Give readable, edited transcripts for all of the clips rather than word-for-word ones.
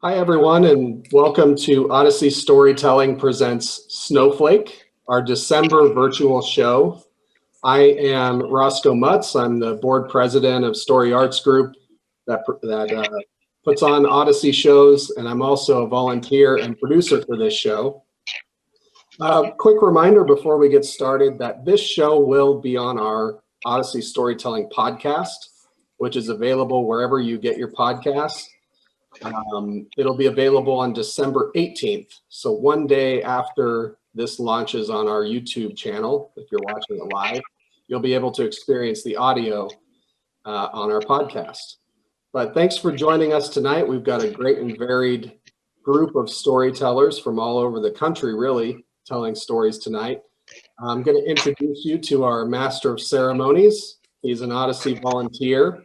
Hi, everyone, and welcome to Odyssey Storytelling Presents Snowflake, our December virtual show. I am Roscoe Mutz. I'm the board president of Story Arts Group that puts on Odyssey shows, and I'm also a volunteer and producer for this show. Quick reminder before we get started that this show will be on our Odyssey Storytelling podcast, which is available wherever you get your podcasts. It'll be available on December 18th. So one day after this launches on our YouTube channel, if you're watching it live, you'll be able to experience the audio on our podcast. But thanks for joining us tonight. We've got a great and varied group of storytellers from all over the country, really, telling stories tonight. I'm going to introduce you to our Master of Ceremonies. He's an Odyssey volunteer.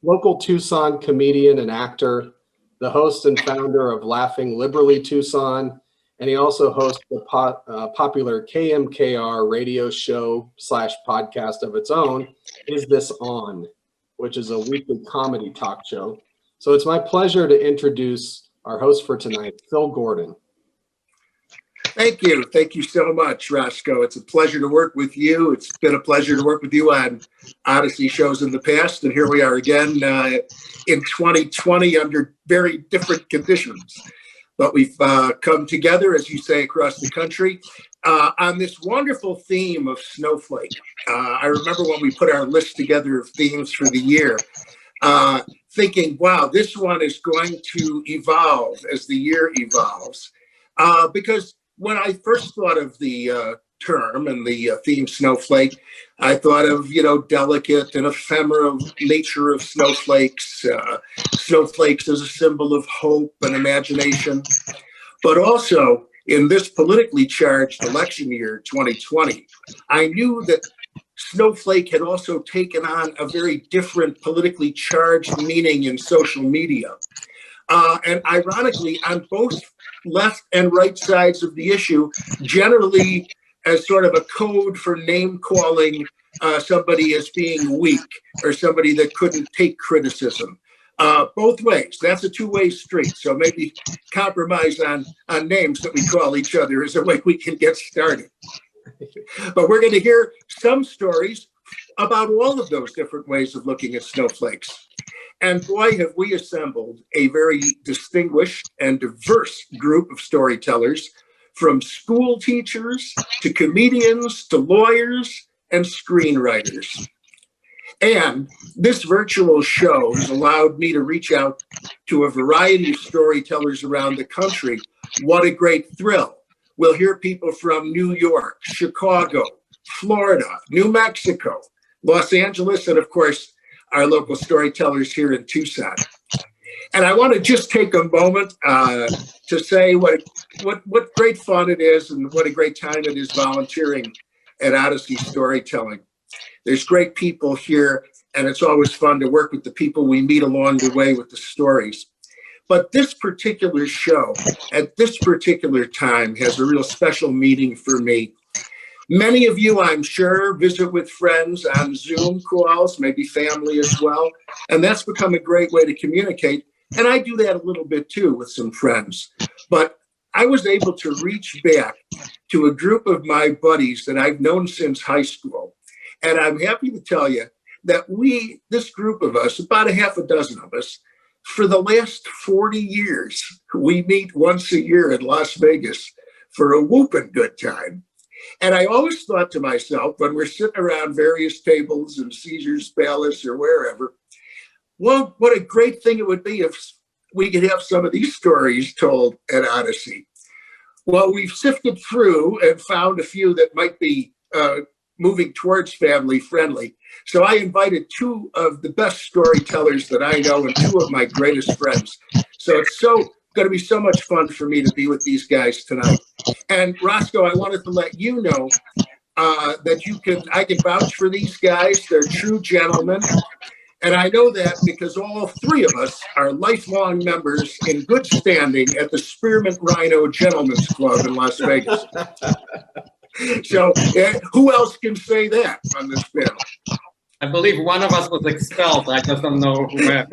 Local Tucson comedian and actor, the host and founder of Laughing Liberally Tucson, and he also hosts the popular KMKR radio show / podcast of its own, Is This On?, which is a weekly comedy talk show. So it's my pleasure to introduce our host for tonight, Phil Gordon. Thank you. Thank you so much, Roscoe. It's a pleasure to work with you. It's been a pleasure to work with you on Odyssey shows in the past. And here we are again in 2020 under very different conditions. But we've come together, as you say, across the country on this wonderful theme of Snowflake. I remember when we put our list together of themes for the year, thinking, wow, this one is going to evolve as the year evolves. Because when I first thought of the term and the theme snowflake, I thought of, delicate and ephemeral nature of snowflakes, snowflakes as a symbol of hope and imagination. But also in this politically charged election year, 2020, I knew that snowflake had also taken on a very different politically charged meaning in social media. And ironically, on both left and right sides of the issue, generally as sort of a code for name calling somebody as being weak or somebody that couldn't take criticism. Both ways. That's a two-way street. So maybe compromise on names that we call each other is a way we can get started. But we're going to hear some stories about all of those different ways of looking at snowflakes. And boy, have we assembled a very distinguished and diverse group of storytellers, from school teachers to comedians to lawyers and screenwriters. And this virtual show has allowed me to reach out to a variety of storytellers around the country. What a great thrill. We'll hear people from New York, Chicago, Florida, New Mexico, Los Angeles, and of course, our local storytellers here in Tucson. And I want to just take a moment to say what great fun it is and what a great time it is volunteering at Odyssey Storytelling. There's great people here, and it's always fun to work with the people we meet along the way with the stories. But this particular show at this particular time has a real special meaning for me. Many of you, I'm sure, visit with friends on Zoom calls, maybe family as well. And that's become a great way to communicate. And I do that a little bit too with some friends. But I was able to reach back to a group of my buddies that I've known since high school. And I'm happy to tell you that this group of us, about a half a dozen of us, for the last 40 years, we meet once a year in Las Vegas for a whooping good time. And I always thought to myself, when we're sitting around various tables in Caesar's Palace or wherever, well, what a great thing it would be if we could have some of these stories told at Odyssey. Well, we've sifted through and found a few that might be moving towards family friendly. So I invited two of the best storytellers that I know and two of my greatest friends. So it's going to be so much fun for me to be with these guys tonight. And Roscoe, I wanted to let you know that I can vouch for these guys. They're true gentlemen. And I know that because all three of us are lifelong members in good standing at the Spearmint Rhino Gentlemen's Club in Las Vegas. So who else can say that on this panel? I believe one of us was expelled. I just don't know who.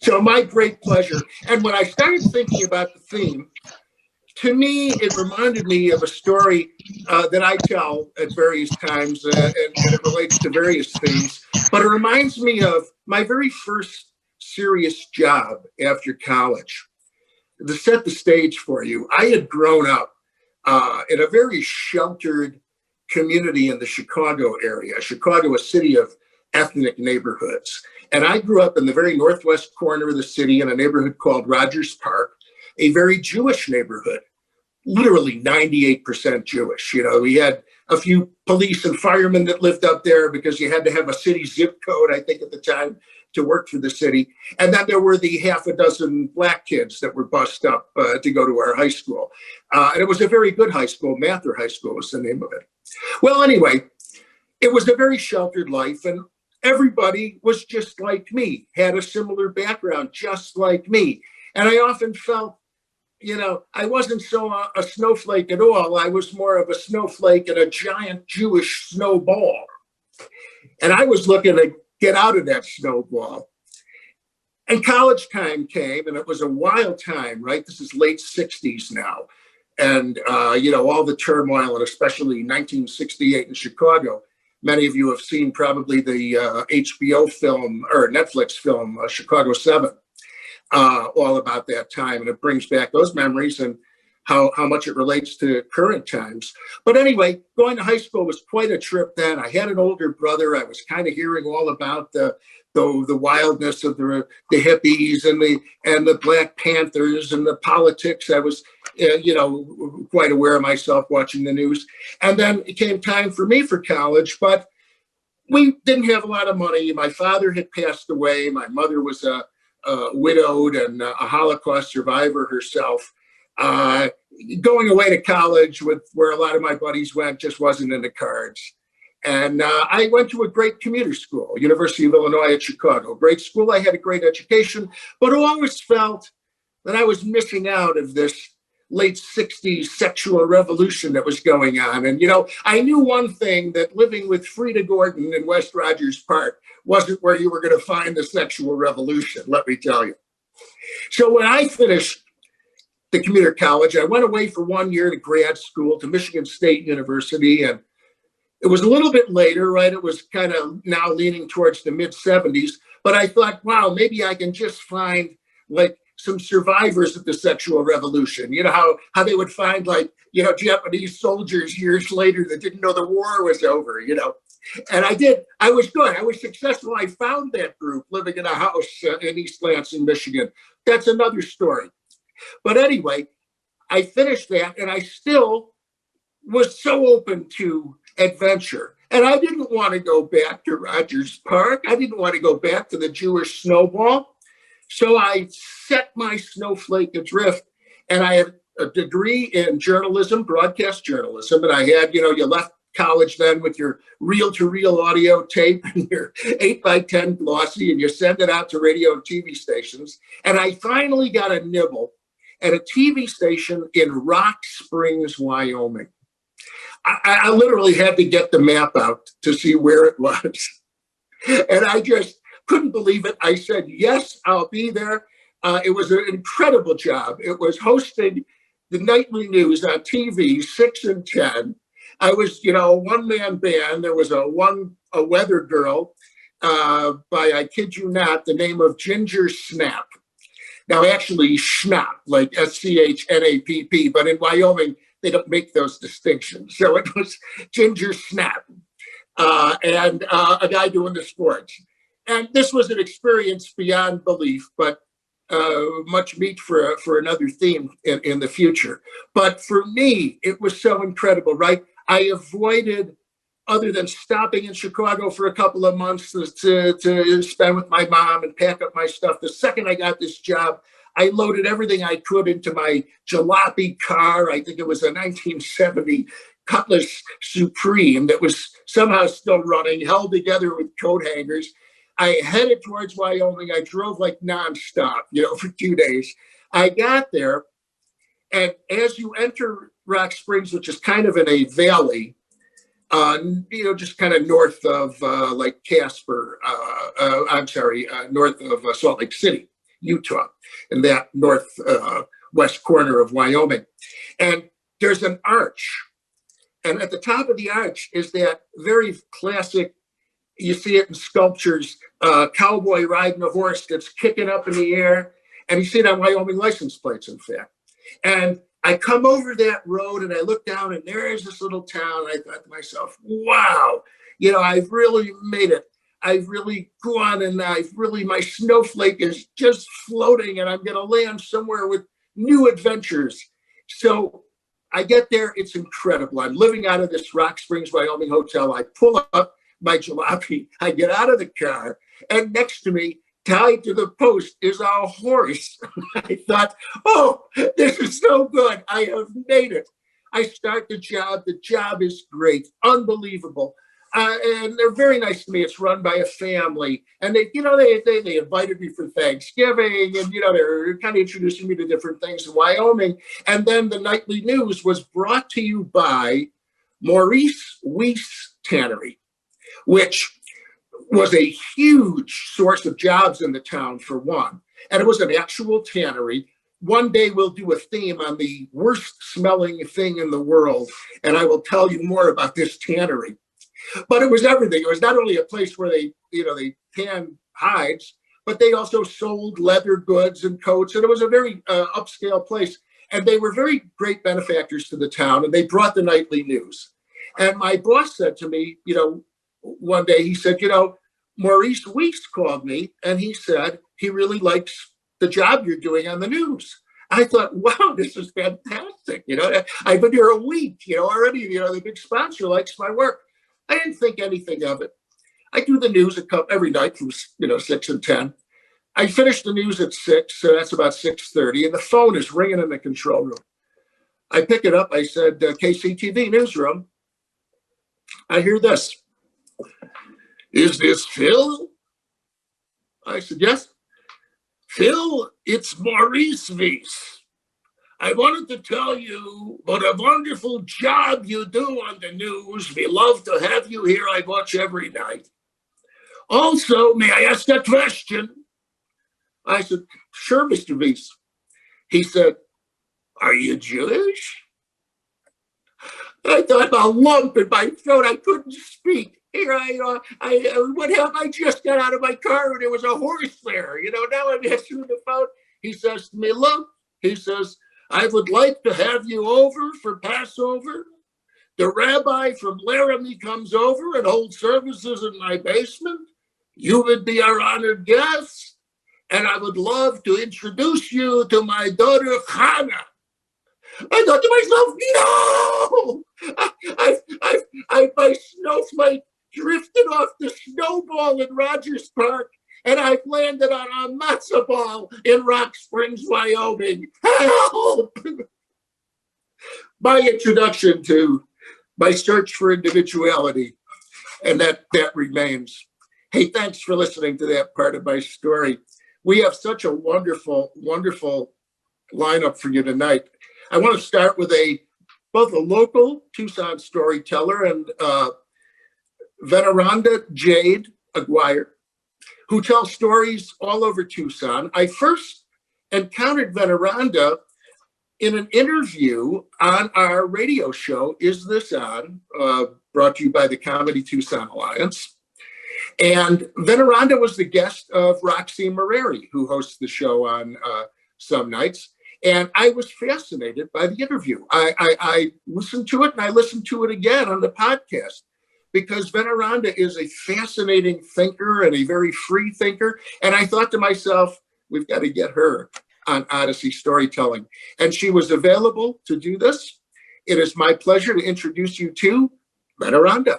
So my great pleasure. And when I started thinking about the theme, to me, it reminded me of a story that I tell at various times, and it relates to various things. But it reminds me of my very first serious job after college. To set the stage for you, I had grown up in a very sheltered community in the Chicago area. Chicago, a city of ethnic neighborhoods. And I grew up in the very northwest corner of the city in a neighborhood called Rogers Park, a very Jewish neighborhood, literally 98% Jewish. You know, we had a few police and firemen that lived up there because you had to have a city zip code, I think, at the time to work for the city. And then there were the half a dozen black kids that were bussed up to go to our high school. And it was a very good high school. Mather High School was the name of it. Well, anyway, it was a very sheltered life, and everybody was just like me, had a similar background, just like me. And I often felt, you know, I wasn't so a snowflake at all. I was more of a snowflake in a giant Jewish snowball. And I was looking to get out of that snowball. And college time came, and it was a wild time, right? This is late 60s now. And, you know, all the turmoil, and especially 1968 in Chicago. Many of you have seen probably the HBO film or Netflix film, Chicago 7, all about that time. And it brings back those memories and how much it relates to current times. But anyway, going to high school was quite a trip then. I had an older brother. I was kind of hearing all about the wildness of the hippies and the Black Panthers and the politics. I was, you know, quite aware of myself watching the news. And then it came time for me for college, but we didn't have a lot of money. My father had passed away. My mother was widowed and a Holocaust survivor herself. Going away to college with where a lot of my buddies went just wasn't in the cards. And I went to a great commuter school, University of Illinois at Chicago. Great school. I had a great education, but I always felt that I was missing out of this late 60s sexual revolution that was going on. And, you know, I knew one thing, that living with Frida Gordon in West Rogers Park wasn't where you were going to find the sexual revolution, let me tell you. So when I finished the commuter college, I went away for 1 year to grad school to Michigan State University. And it was a little bit later, right? It was kind of now leaning towards the mid 70s. But I thought, wow, maybe I can just find like some survivors of the sexual revolution. You know, how they would find, like, you know, Japanese soldiers years later that didn't know the war was over, you know. And I did. I was good. I was successful. I found that group living in a house in East Lansing, Michigan. That's another story. But anyway, I finished that, and I still was so open to adventure. And I didn't want to go back to Rogers Park. I didn't want to go back to the Jewish snowball. So I set my snowflake adrift, and I have a degree in journalism, broadcast journalism. And I had, you know, you left college then with your reel-to-reel audio tape and your 8x10 glossy, and you send it out to radio and TV stations. And I finally got a nibble at a TV station in Rock Springs, Wyoming. I literally had to get the map out to see where it was. And I just couldn't believe it. I said, yes, I'll be there. It was an incredible job. It was hosting the nightly news on TV, 6 and 10. I was, you know, a one-man band. There was a weather girl by, I kid you not, the name of Ginger Snap. Now, actually, Schnapp, like SCHNAPP, but in Wyoming, they don't make those distinctions. So it was Ginger Snap and a guy doing the sports. And this was an experience beyond belief, but much meat for another theme in the future. But for me, it was so incredible, right? I avoided, other than stopping in Chicago for a couple of months to spend with my mom and pack up my stuff. The second I got this job, I loaded everything I could into my jalopy car. I think it was a 1970 Cutlass Supreme that was somehow still running, held together with coat hangers. I headed towards Wyoming. I drove like nonstop, you know, for 2 days. I got there, and as you enter Rock Springs, which is kind of in a valley, you know, just kind of north of like Casper, north of Salt Lake City, Utah, in that northwest corner of Wyoming. And there's an arch. And at the top of the arch is that very classic, you see it in sculptures, cowboy riding a horse that's kicking up in the air. And you see it on Wyoming license plates, in fact. And I come over that road and I look down and there's this little town. I thought to myself, wow, I've really made it. I've really gone and my snowflake is just floating and I'm going to land somewhere with new adventures. So I get there, it's incredible. I'm living out of this Rock Springs, Wyoming hotel. I pull up my jalopy, I get out of the car, and next to me, tied to the post, is a horse. I thought, oh, this is so good. I have made it. I start the job. The job is great, unbelievable. And they're very nice to me. It's run by a family. And they invited me for Thanksgiving, and they're kind of introducing me to different things in Wyoming. And then the nightly news was brought to you by Maurice Weiss Tannery, which was a huge source of jobs in the town, for one. And it was an actual tannery. One day we'll do a theme on the worst smelling thing in the world, and I will tell you more about this tannery. But it was everything. It was not only a place where they tan hides, but they also sold leather goods and coats, and it was a very upscale place. And they were very great benefactors to the town, and they brought the nightly news. And my boss said to me, one day, he said, Maurice Weiss called me, and he said he really likes the job you're doing on the news. I thought, wow, this is fantastic. I've been here a week, already, the big sponsor likes my work. I didn't think anything of it. I do the news every night from 6 and 10. I finish the news at 6, so that's about 6:30, and the phone is ringing in the control room. I pick it up. I said, KCTV newsroom. I hear this. Is this Phil? I said, yes. Phil, it's Maurice Weiss. I wanted to tell you what a wonderful job you do on the news. We love to have you here. I watch every night. Also, may I ask a question? I said, sure, Mr. Weiss. He said, are you Jewish? I thought a lump in my throat. I couldn't speak. Here what happened? I just got out of my car and there was a horse there. Now I'm answering the phone. He says to me, look, he says, I would like to have you over for Passover. The rabbi from Laramie comes over and holds services in my basement. You would be our honored guest. And I would love to introduce you to my daughter, Hannah. I thought to myself, no! My snowflake drifted off the snowball in Rogers Park, and I've landed on a matzo ball in Rock Springs, Wyoming. Help! My introduction to my search for individuality, and that remains. Hey, thanks for listening to that part of my story. We have such a wonderful, wonderful lineup for you tonight. I want to start with both a local Tucson storyteller and Veneranda Jade, who tells stories all over Tucson. I first encountered Veneranda in an interview on our radio show, Is This On? Brought to you by the Comedy Tucson Alliance. And Veneranda was the guest of Roxy Moreri, who hosts the show on some nights. And I was fascinated by the interview. I listened to it and I listened to it again on the podcast, because Veneranda is a fascinating thinker and a very free thinker. And I thought to myself, we've got to get her on Odyssey Storytelling. And she was available to do this. It is my pleasure to introduce you to Veneranda.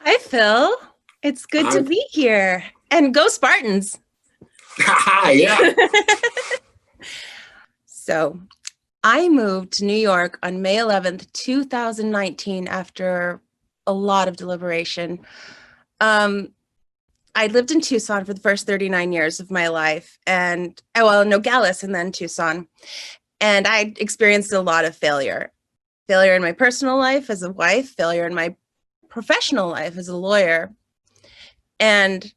Hi, Phil. It's good to be here. And go Spartans. Yeah. So I moved to New York on May 11th, 2019, after a lot of deliberation. I lived in Tucson for the first 39 years of my life, and Nogales and then Tucson. And I experienced a lot of failure in my personal life as a wife, failure in my professional life as a lawyer. And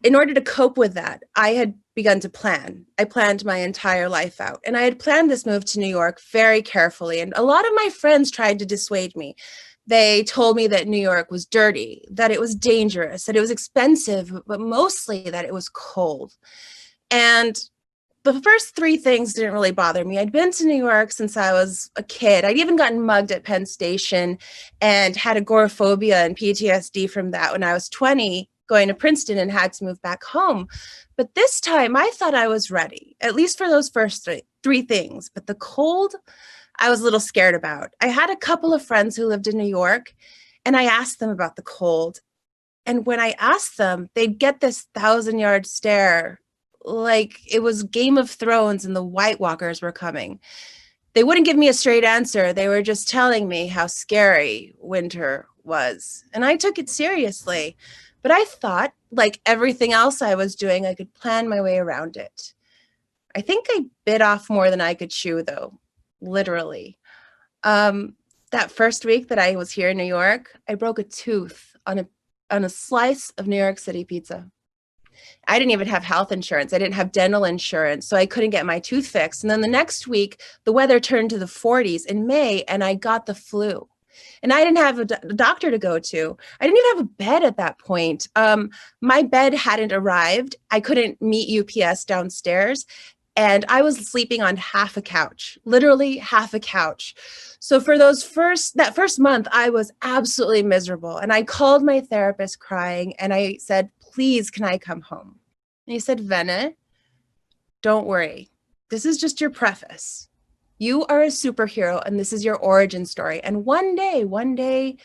in order to cope with that, I had begun to plan. I planned my entire life out. And I had planned this move to New York very carefully. And a lot of my friends tried to dissuade me. They told me that New York was dirty, that it was dangerous, that it was expensive, but mostly that it was cold. And the first three things didn't really bother me. I'd been to New York since I was a kid. I'd even gotten mugged at Penn Station and had agoraphobia and PTSD from that when I was 20, going to Princeton, and had to move back home. But this time I thought I was ready, at least for those first three things. But the cold, I was a little scared about. I had a couple of friends who lived in New York, and I asked them about the cold. And when I asked them, they'd get this 1,000-yard stare, like it was Game of Thrones and the White Walkers were coming. They wouldn't give me a straight answer. They were just telling me how scary winter was. And I took it seriously. But I thought, like everything else I was doing, I could plan my way around it. I think I bit off more than I could chew, though, literally. That first week that I was here in New York, I broke a tooth on a slice of New York City pizza. I didn't even have health insurance. I didn't have dental insurance, so I couldn't get my tooth fixed. And then the next week, the weather turned to the 40s in May, and I got the flu. And I didn't have a doctor to go to. I didn't even have a bed at that point. My bed hadn't arrived. I couldn't meet UPS downstairs. And I was sleeping on half a couch, literally half a couch. So for that first month, I was absolutely miserable. And I called my therapist crying, and I said, please, can I come home? And he said, Vena, don't worry. This is just your preface. You are a superhero, and this is your origin story. And one day,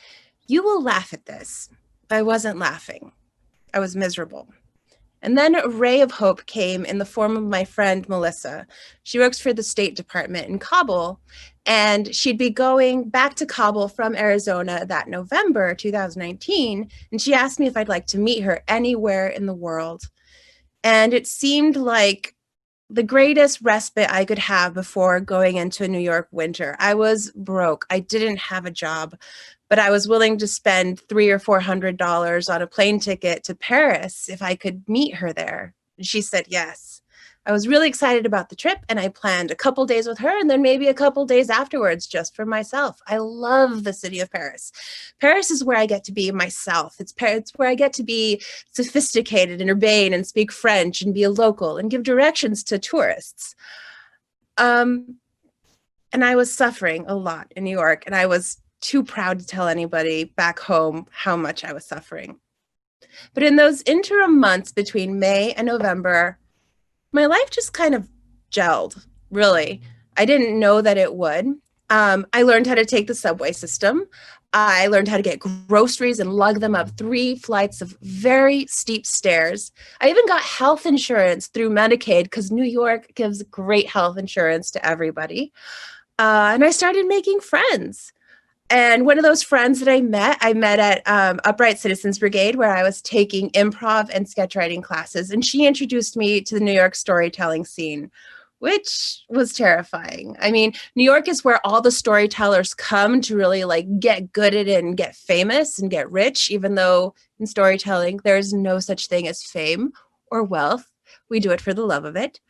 you will laugh at this. I wasn't laughing. I was miserable. And then a ray of hope came in the form of my friend, Melissa. She works for the State Department in Kabul, and she'd be going back to Kabul from Arizona that November 2019. And she asked me if I'd like to meet her anywhere in the world. And it seemed like the greatest respite I could have before going into a New York winter. I was broke. I didn't have a job, but I was willing to spend $300 or $400 on a plane ticket to Paris if I could meet her there. And she said yes. I was really excited about the trip, and I planned a couple days with her and then maybe a couple days afterwards just for myself. I love the city of Paris. Paris is where I get to be myself. It's where I get to be sophisticated and urbane and speak French and be a local and give directions to tourists. And I was suffering a lot in New York, and I was too proud to tell anybody back home how much I was suffering. But in those interim months between May and November, my life just kind of gelled, really. I didn't know that it would. I learned how to take the subway system. I learned how to get groceries and lug them up 3 flights of very steep stairs. I even got health insurance through Medicaid because New York gives great health insurance to everybody. And I started making friends. And one of those friends that I met at Upright Citizens Brigade, where I was taking improv and sketch writing classes. And she introduced me to the New York storytelling scene, which was terrifying. I mean, New York is where all the storytellers come to really get good at it and get famous and get rich, even though in storytelling, there's no such thing as fame or wealth. We do it for the love of it.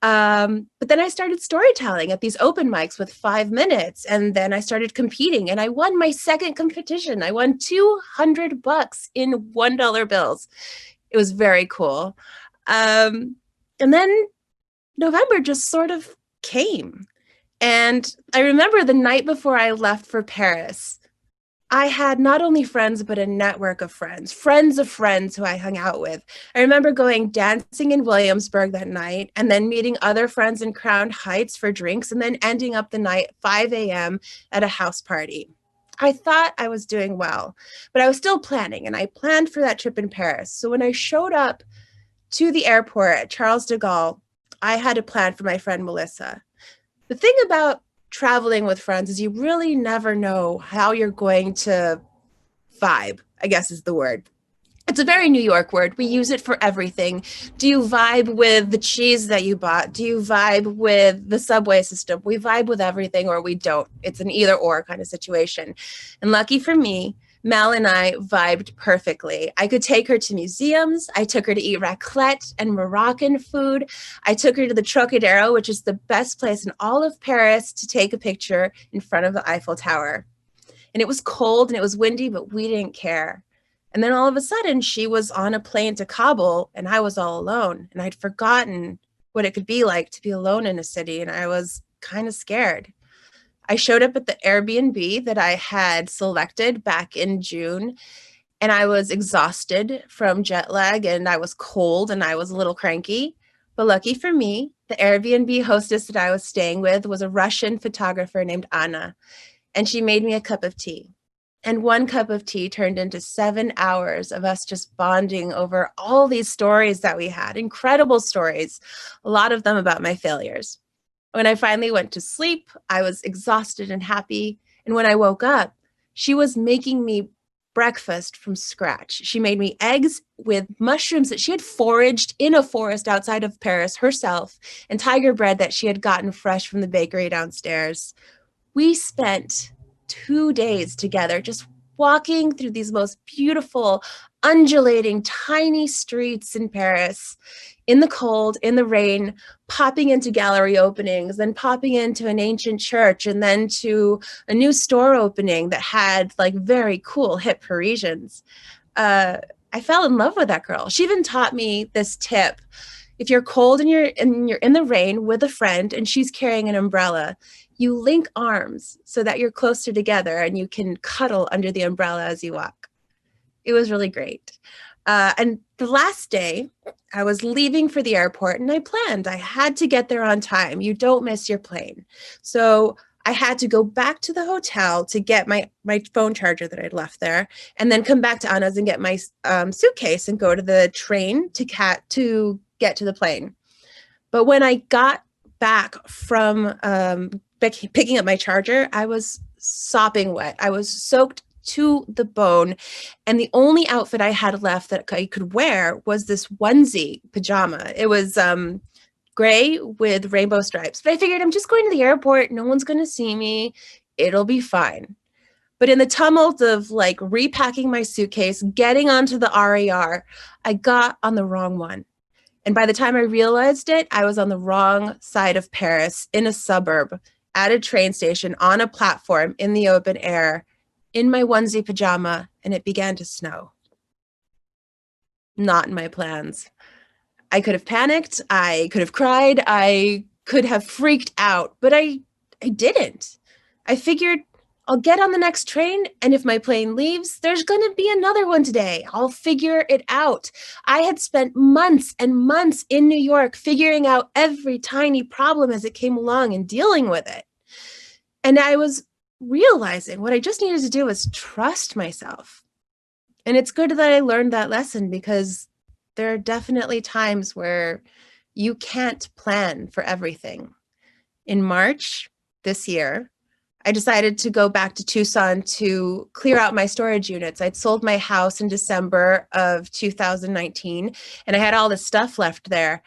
But then I started storytelling at these open mics with 5 minutes. And then I started competing, and I won my second competition. I won $200 in $1 bills. It was very cool. And then November just sort of came. And I remember the night before I left for Paris, I had not only friends, but a network of friends of friends who I hung out with. I remember going dancing in Williamsburg that night, and then meeting other friends in Crown Heights for drinks, and then ending up the night at 5 a.m. at a house party. I thought I was doing well, but I was still planning, and I planned for that trip in Paris. So when I showed up to the airport at Charles de Gaulle, I had a plan for my friend Melissa. The thing about traveling with friends is you really never know how you're going to vibe, I guess is the word. It's a very New York word. We use it for everything. Do you vibe with the cheese that you bought? Do you vibe with the subway system? We vibe with everything, or we don't. It's an either or kind of situation. And lucky for me, Mal and I vibed perfectly. I could take her to museums. I took her to eat raclette and Moroccan food. I took her to the Trocadero, which is the best place in all of Paris to take a picture in front of the Eiffel Tower. And it was cold and it was windy, but we didn't care. And then all of a sudden, she was on a plane to Kabul and I was all alone. And I'd forgotten what it could be like to be alone in a city. And I was kind of scared. I showed up at the Airbnb that I had selected back in June, and I was exhausted from jet lag, and I was cold, and I was a little cranky. But lucky for me, the Airbnb hostess that I was staying with was a Russian photographer named Anna, and she made me a cup of tea. And one cup of tea turned into 7 hours of us just bonding over all these stories that we had, incredible stories, a lot of them about my failures. When I finally went to sleep, I was exhausted and happy. And when I woke up, she was making me breakfast from scratch. She made me eggs with mushrooms that she had foraged in a forest outside of Paris herself, and tiger bread that she had gotten fresh from the bakery downstairs. We spent 2 days together just walking through these most beautiful, undulating, tiny streets in Paris, in the cold, in the rain, popping into gallery openings, then popping into an ancient church, and then to a new store opening that had like very cool, hip Parisians. I fell in love with that girl. She even taught me this tip. If you're cold and you're in the rain with a friend and she's carrying an umbrella, you link arms so that you're closer together and you can cuddle under the umbrella as you walk. It was really great. And the last day, I was leaving for the airport and I planned. I had to get there on time. You don't miss your plane. So I had to go back to the hotel to get my phone charger that I'd left there, and then come back to Anna's and get my suitcase and go to the train to get to the plane. But when I got back from picking up my charger, I was sopping wet. I was soaked to the bone. And the only outfit I had left that I could wear was this onesie pajama. It was gray with rainbow stripes. But I figured I'm just going to the airport. No one's going to see me. It'll be fine. But in the tumult of like repacking my suitcase, getting onto the RAR, I got on the wrong one. And by the time I realized it, I was on the wrong side of Paris, in a suburb, at a train station, on a platform, in the open air, in my onesie pajama, and it began to snow. Not in my plans. I could have panicked, I could have cried, I could have freaked out, but I didn't. I figured I'll get on the next train, and if my plane leaves, there's going to be another one today. I'll figure it out. I had spent months and months in New York figuring out every tiny problem as it came along and dealing with it. And I was realizing what I just needed to do was trust myself. And it's good that I learned that lesson, because there are definitely times where you can't plan for everything. In March this year, I decided to go back to Tucson to clear out my storage units. I'd sold my house in December of 2019, and I had all this stuff left there.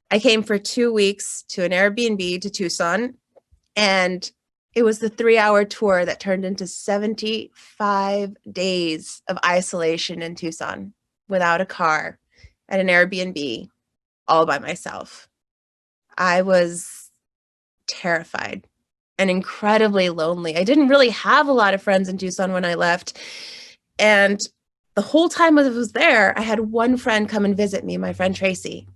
I came for 2 weeks to an Airbnb to Tucson, and it was the 3-hour tour that turned into 75 days of isolation in Tucson without a car at an Airbnb all by myself. I was terrified and incredibly lonely. I didn't really have a lot of friends in Tucson when I left. And the whole time I was there, I had one friend come and visit me, my friend Tracy.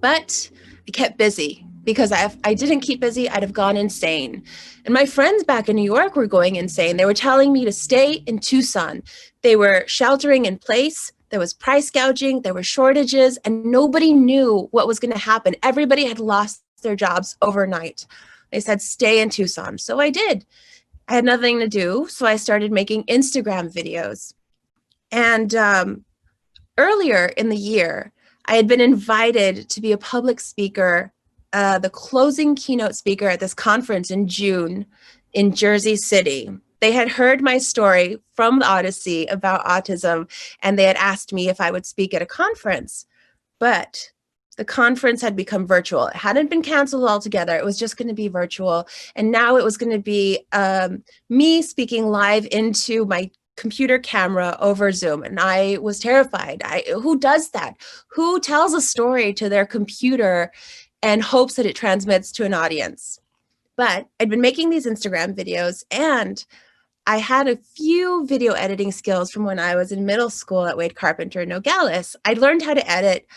But I kept busy, because if I didn't keep busy, I'd have gone insane. And my friends back in New York were going insane. They were telling me to stay in Tucson. They were sheltering in place. There was price gouging. There were shortages, and nobody knew what was going to happen. Everybody had lost their jobs overnight. They said, stay in Tucson. So I did. I had nothing to do, so I started making Instagram videos. And earlier in the year, I had been invited to be a public speaker, the closing keynote speaker at this conference in June in Jersey City. They had heard my story from the Odyssey about autism, and they had asked me if I would speak at a conference. But the conference had become virtual. It hadn't been canceled altogether. It was just going to be virtual. And now it was going to be me speaking live into my computer camera over Zoom. And I was terrified. Who does that? Who tells a story to their computer and hopes that it transmits to an audience? But I'd been making these Instagram videos, and I had a few video editing skills from when I was in middle school at Wade Carpenter in Nogales. I learned how to edit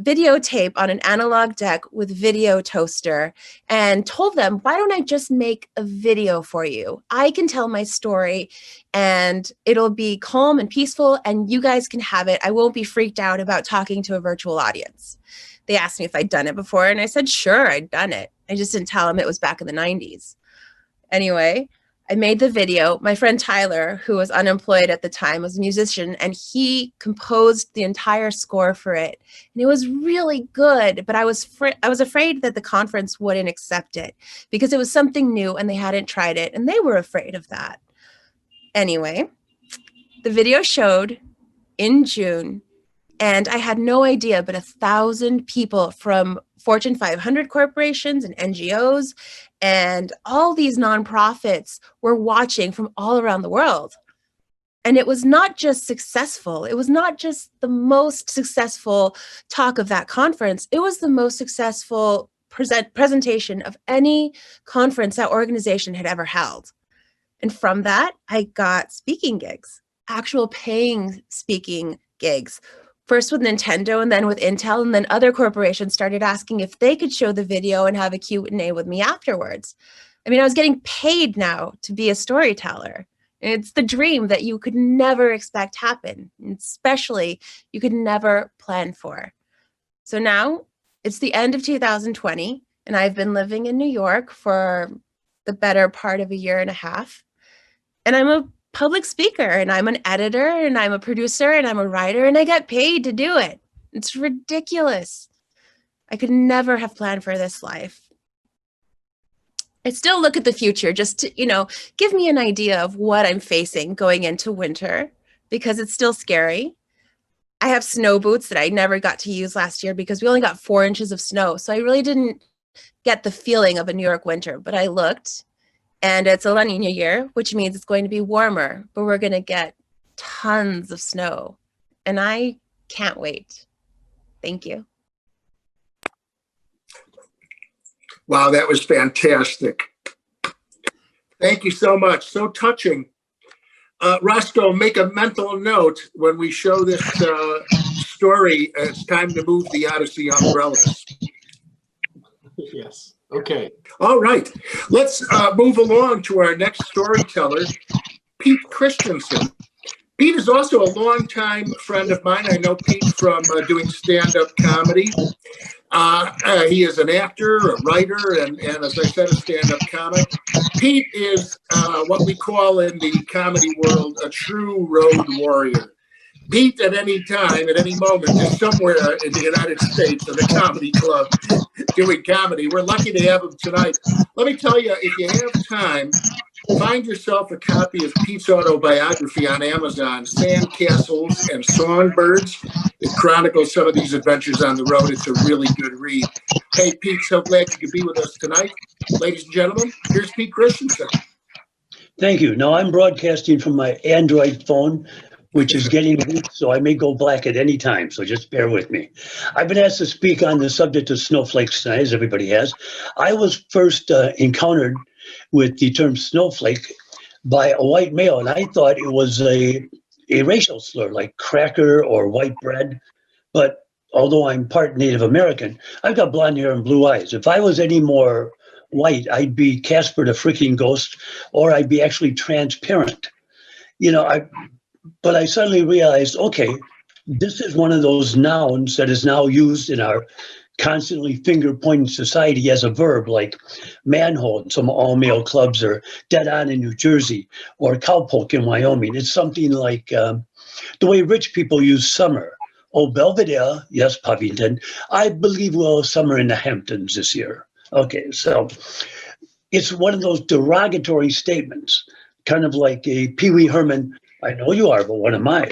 videotape on an analog deck with Video Toaster, and told them, why don't I just make a video for you? I can tell my story and it'll be calm and peaceful, and you guys can have it. I won't be freaked out about talking to a virtual audience. They asked me if I'd done it before, and I said, sure, I'd done it. I just didn't tell them it was back in the 90s. Anyway, I made the video. My friend Tyler, who was unemployed at the time, was a musician, and he composed the entire score for it. And it was really good, but I was afraid that the conference wouldn't accept it because it was something new and they hadn't tried it, and they were afraid of that. Anyway, the video showed in June, and I had no idea, but 1,000 people from Fortune 500 corporations and NGOs and all these nonprofits were watching from all around the world. And it was not just successful. It was not just the most successful talk of that conference. It was the most successful presentation of any conference that organization had ever held. And from that, I got speaking gigs, actual paying speaking gigs. First with Nintendo and then with Intel, and then other corporations started asking if they could show the video and have a Q&A with me afterwards. I mean, I was getting paid now to be a storyteller. It's the dream that you could never expect happen, and especially you could never plan for. So now it's the end of 2020, and I've been living in New York for the better part of a year and a half. And I'm a public speaker, and I'm an editor, and I'm a producer, and I'm a writer, and I get paid to do it. It's ridiculous. I could never have planned for this life. I still look at the future just to, give me an idea of what I'm facing going into winter, because it's still scary. I have snow boots that I never got to use last year because we only got 4 inches of snow. So I really didn't get the feeling of a New York winter, but I looked. And it's a La Nina year, which means it's going to be warmer, but we're going to get tons of snow. And I can't wait. Thank you. Wow, that was fantastic. Thank you so much. So touching. Roscoe, make a mental note when we show this story. It's time to move the Odyssey umbrellas. Yes. Okay. All right. Let's move along to our next storyteller, Pete Christensen. Pete is also a longtime friend of mine. I know Pete from doing stand-up comedy. He is an actor, a writer, and as I said, a stand-up comic. Pete is what we call in the comedy world a true road warrior. Pete, at any time, at any moment, is somewhere in the United States in a comedy club doing comedy. We're lucky to have him tonight. Let me tell you, if you have time, find yourself a copy of Pete's autobiography on Amazon, Sandcastles and Songbirds. It chronicles some of these adventures on the road. It's a really good read. Hey, Pete, so glad you could be with us tonight. Ladies and gentlemen, here's Pete Christensen. Thank you. Now, I'm broadcasting from my Android phone, which is getting weak, so I may go black at any time, so just bear with me. I've been asked to speak on the subject of snowflakes tonight, as everybody has. I was first encountered with the term snowflake by a white male, and I thought it was a racial slur, like cracker or white bread. But although I'm part Native American, I've got blonde hair and blue eyes. If I was any more white, I'd be Casper the freaking ghost, or I'd be actually transparent. But I suddenly realized, okay, this is one of those nouns that is now used in our constantly finger-pointing society as a verb, like manhole in some all-male clubs, or dead on in New Jersey, or cowpoke in Wyoming. It's something like the way rich people use summer. Oh, Belvedere, yes, Pavington. I believe we'll have summer in the Hamptons this year. Okay, so it's one of those derogatory statements, kind of like a Pee Wee Herman, I know you are, but what am I?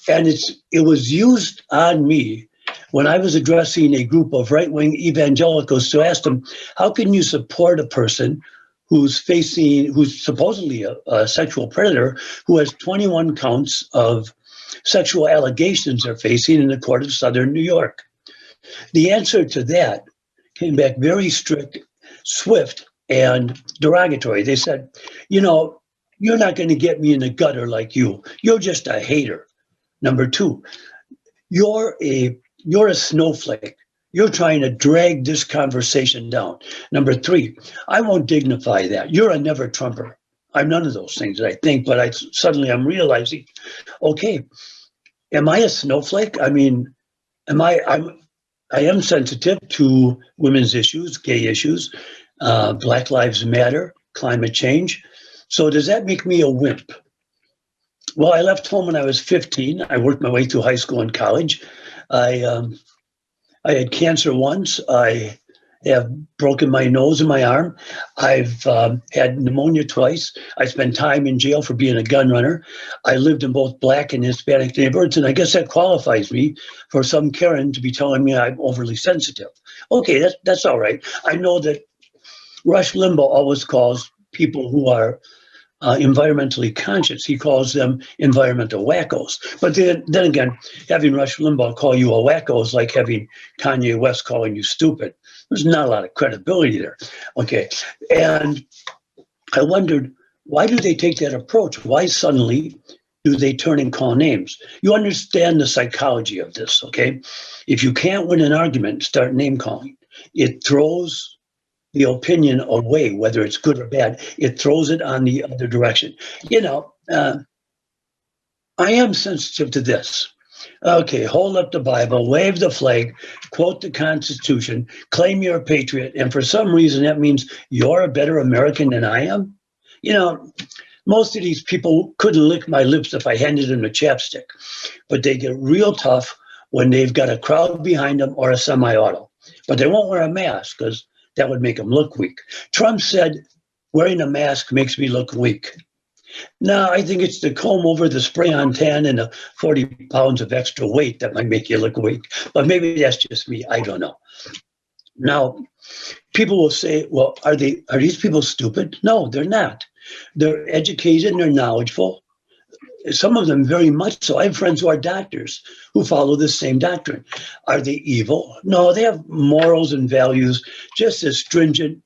And it was used on me when I was addressing a group of right-wing evangelicals to ask them, how can you support a person who's supposedly a sexual predator, who has 21 counts of sexual allegations they're facing in the court of Southern New York? The answer to that came back very strict, swift, and derogatory. They said, you know, you're not going to get me in the gutter like you. You're just a hater. Number two, you're a snowflake. You're trying to drag this conversation down. Number three, I won't dignify that. You're a never Trumper. I'm none of those things, I think, but I'm realizing, okay, am I a snowflake? I mean, I am sensitive to women's issues, gay issues, Black Lives Matter, climate change. So does that make me a wimp? Well, I left home when I was 15. I worked my way through high school and college. I had cancer once. I have broken my nose and my arm. I've had pneumonia twice. I spent time in jail for being a gun runner. I lived in both Black and Hispanic neighborhoods, and I guess that qualifies me for some Karen to be telling me I'm overly sensitive. Okay, that's all right. I know that Rush Limbaugh always calls people who are environmentally conscious. He calls them environmental wackos. But then again, having Rush Limbaugh call you a wacko is like having Kanye West calling you stupid. There's not a lot of credibility there. Okay. And I wondered, why do they take that approach? Why suddenly do they turn and call names? You understand the psychology of this, okay? If you can't win an argument, start name calling. It throws the opinion away, whether it's good or bad. It throws it on the other direction. You know, I am sensitive to this. Okay, hold up the Bible, wave the flag, quote the Constitution, claim you're a patriot, and for some reason that means you're a better American than I am. You know, most of these people couldn't lick my lips if I handed them a chapstick, but they get real tough when they've got a crowd behind them or a semi-auto. But they won't wear a mask because that would make them look weak. Trump said, wearing a mask makes me look weak. No, I think it's the comb over, the spray on tan, and the 40 pounds of extra weight that might make you look weak. But maybe that's just me. I don't know. Now, people will say, well, are these people stupid? No, they're not. They're educated and they're knowledgeable. Some of them very much so. I have friends who are doctors who follow the same doctrine. Are they evil? No, they have morals and values just as stringent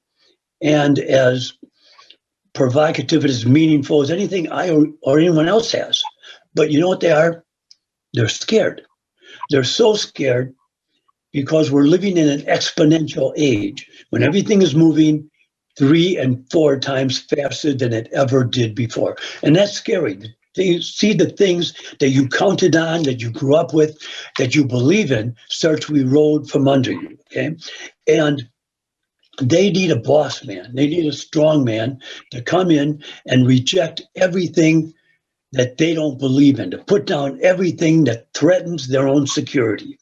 and as provocative and as meaningful as anything I or anyone else has. But you know what they are? They're scared. They're so scared because we're living in an exponential age when everything is moving 3 and 4 times faster than it ever did before. And that's scary. You see the things that you counted on, that you grew up with, that you believe in, start to erode from under you, okay? And they need a boss man. They need a strong man to come in and reject everything that they don't believe in, to put down everything that threatens their own security.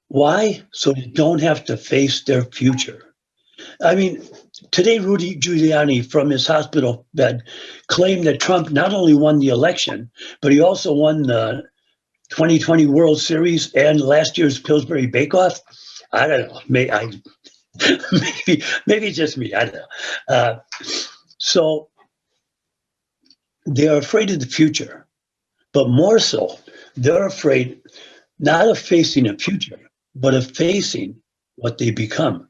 Why? So they don't have to face their future. I mean, today, Rudy Giuliani from his hospital bed claimed that Trump not only won the election, but he also won the 2020 World Series and last year's Pillsbury Bake Off. I don't know. Maybe it's just me. I don't know. So they're afraid of the future, but more so, they're afraid not of facing a future, but of facing what they become.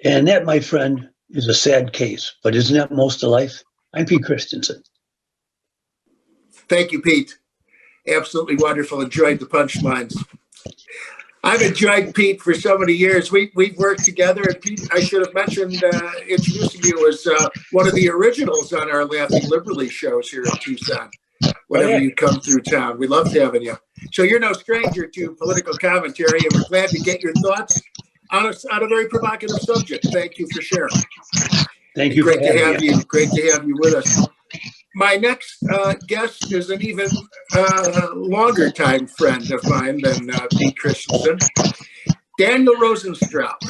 And that, my friend, is a sad case, but isn't that most of life? I'm Pete Christensen. Thank you, Pete. Absolutely wonderful. Enjoyed the punchlines. I've enjoyed Pete for so many years. We've worked together, and Pete, I should have mentioned introducing you as one of the originals on our Laughing Liberally shows here in Tucson. Whenever you come through town, we loved having you. So you're no stranger to political commentary, and we're glad to get your thoughts on a very provocative subject. Thank you for sharing. Thank you. Great to have you. Great to have you with us. My next guest is an even longer time friend of mine than Pete Christensen. Daniel Rozenstrauch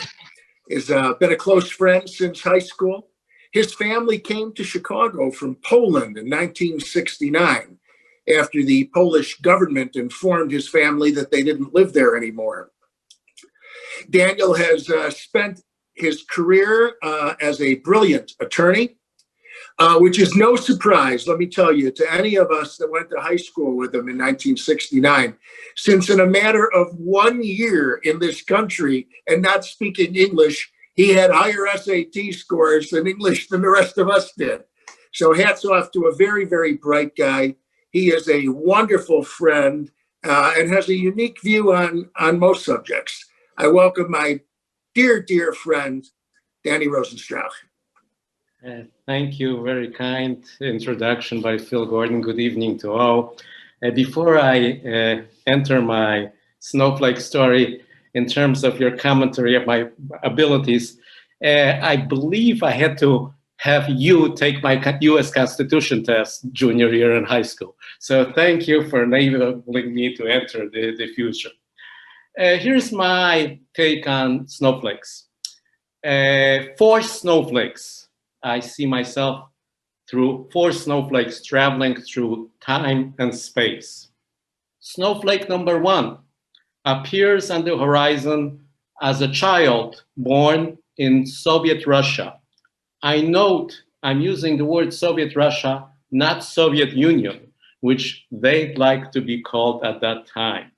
has been a close friend since high school. His family came to Chicago from Poland in 1969. after the Polish government informed his family that they didn't live there anymore. Daniel has spent his career as a brilliant attorney, which is no surprise, let me tell you, to any of us that went to high school with him in 1969, since in a matter of 1 year in this country and not speaking English, he had higher SAT scores in English than the rest of us did. So hats off to a very, very bright guy. He is a wonderful friend and has a unique view on most subjects. I welcome my dear, dear friend, Danny Rozenstrauch. Thank you. Very kind introduction by Phil Gordon. Good evening to all. Before I enter my snowflake story, in terms of your commentary of my abilities, I believe I had to have you take my U.S. Constitution test junior year in high school. So thank you for enabling me to enter the future. Here's my take on snowflakes. 4 snowflakes. I see myself through 4 snowflakes traveling through time and space. Snowflake number 1 appears on the horizon as a child born in Soviet Russia. I note I'm using the word Soviet Russia, not Soviet Union, which they'd like to be called at that time.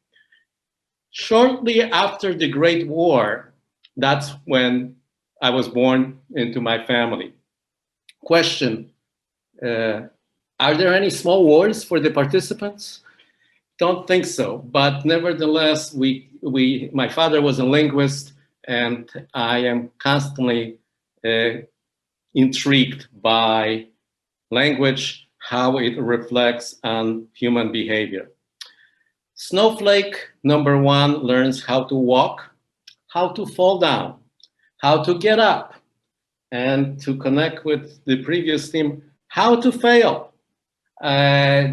Shortly after the Great War, that's when I was born into my family. Question, are there any small wars for the participants? Don't think so, but nevertheless, my father was a linguist, and I am constantly intrigued by language, how it reflects on human behavior. Snowflake number 1 learns how to walk, how to fall down, how to get up, and to connect with the previous theme, how to fail.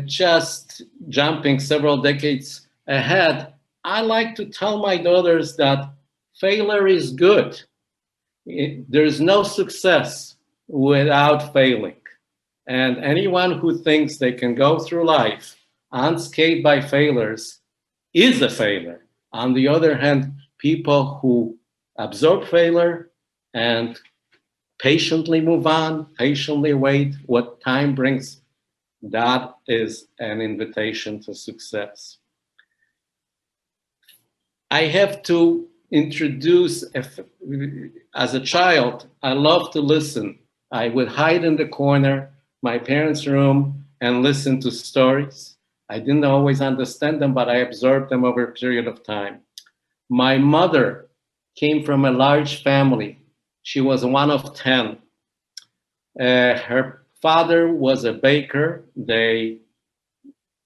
Just jumping several decades ahead, I like to tell my daughters that failure is good. There's no success without failing. And anyone who thinks they can go through life unscathed by failures is a failure. On the other hand, people who absorb failure and patiently move on, patiently wait what time brings, that is an invitation to success. I have to introduce, as a child, I love to listen. I would hide in the corner, my parents' room, and listen to stories. I didn't always understand them, but I absorbed them over a period of time. My mother came from a large family. She was one of 10. Her father was a baker. Due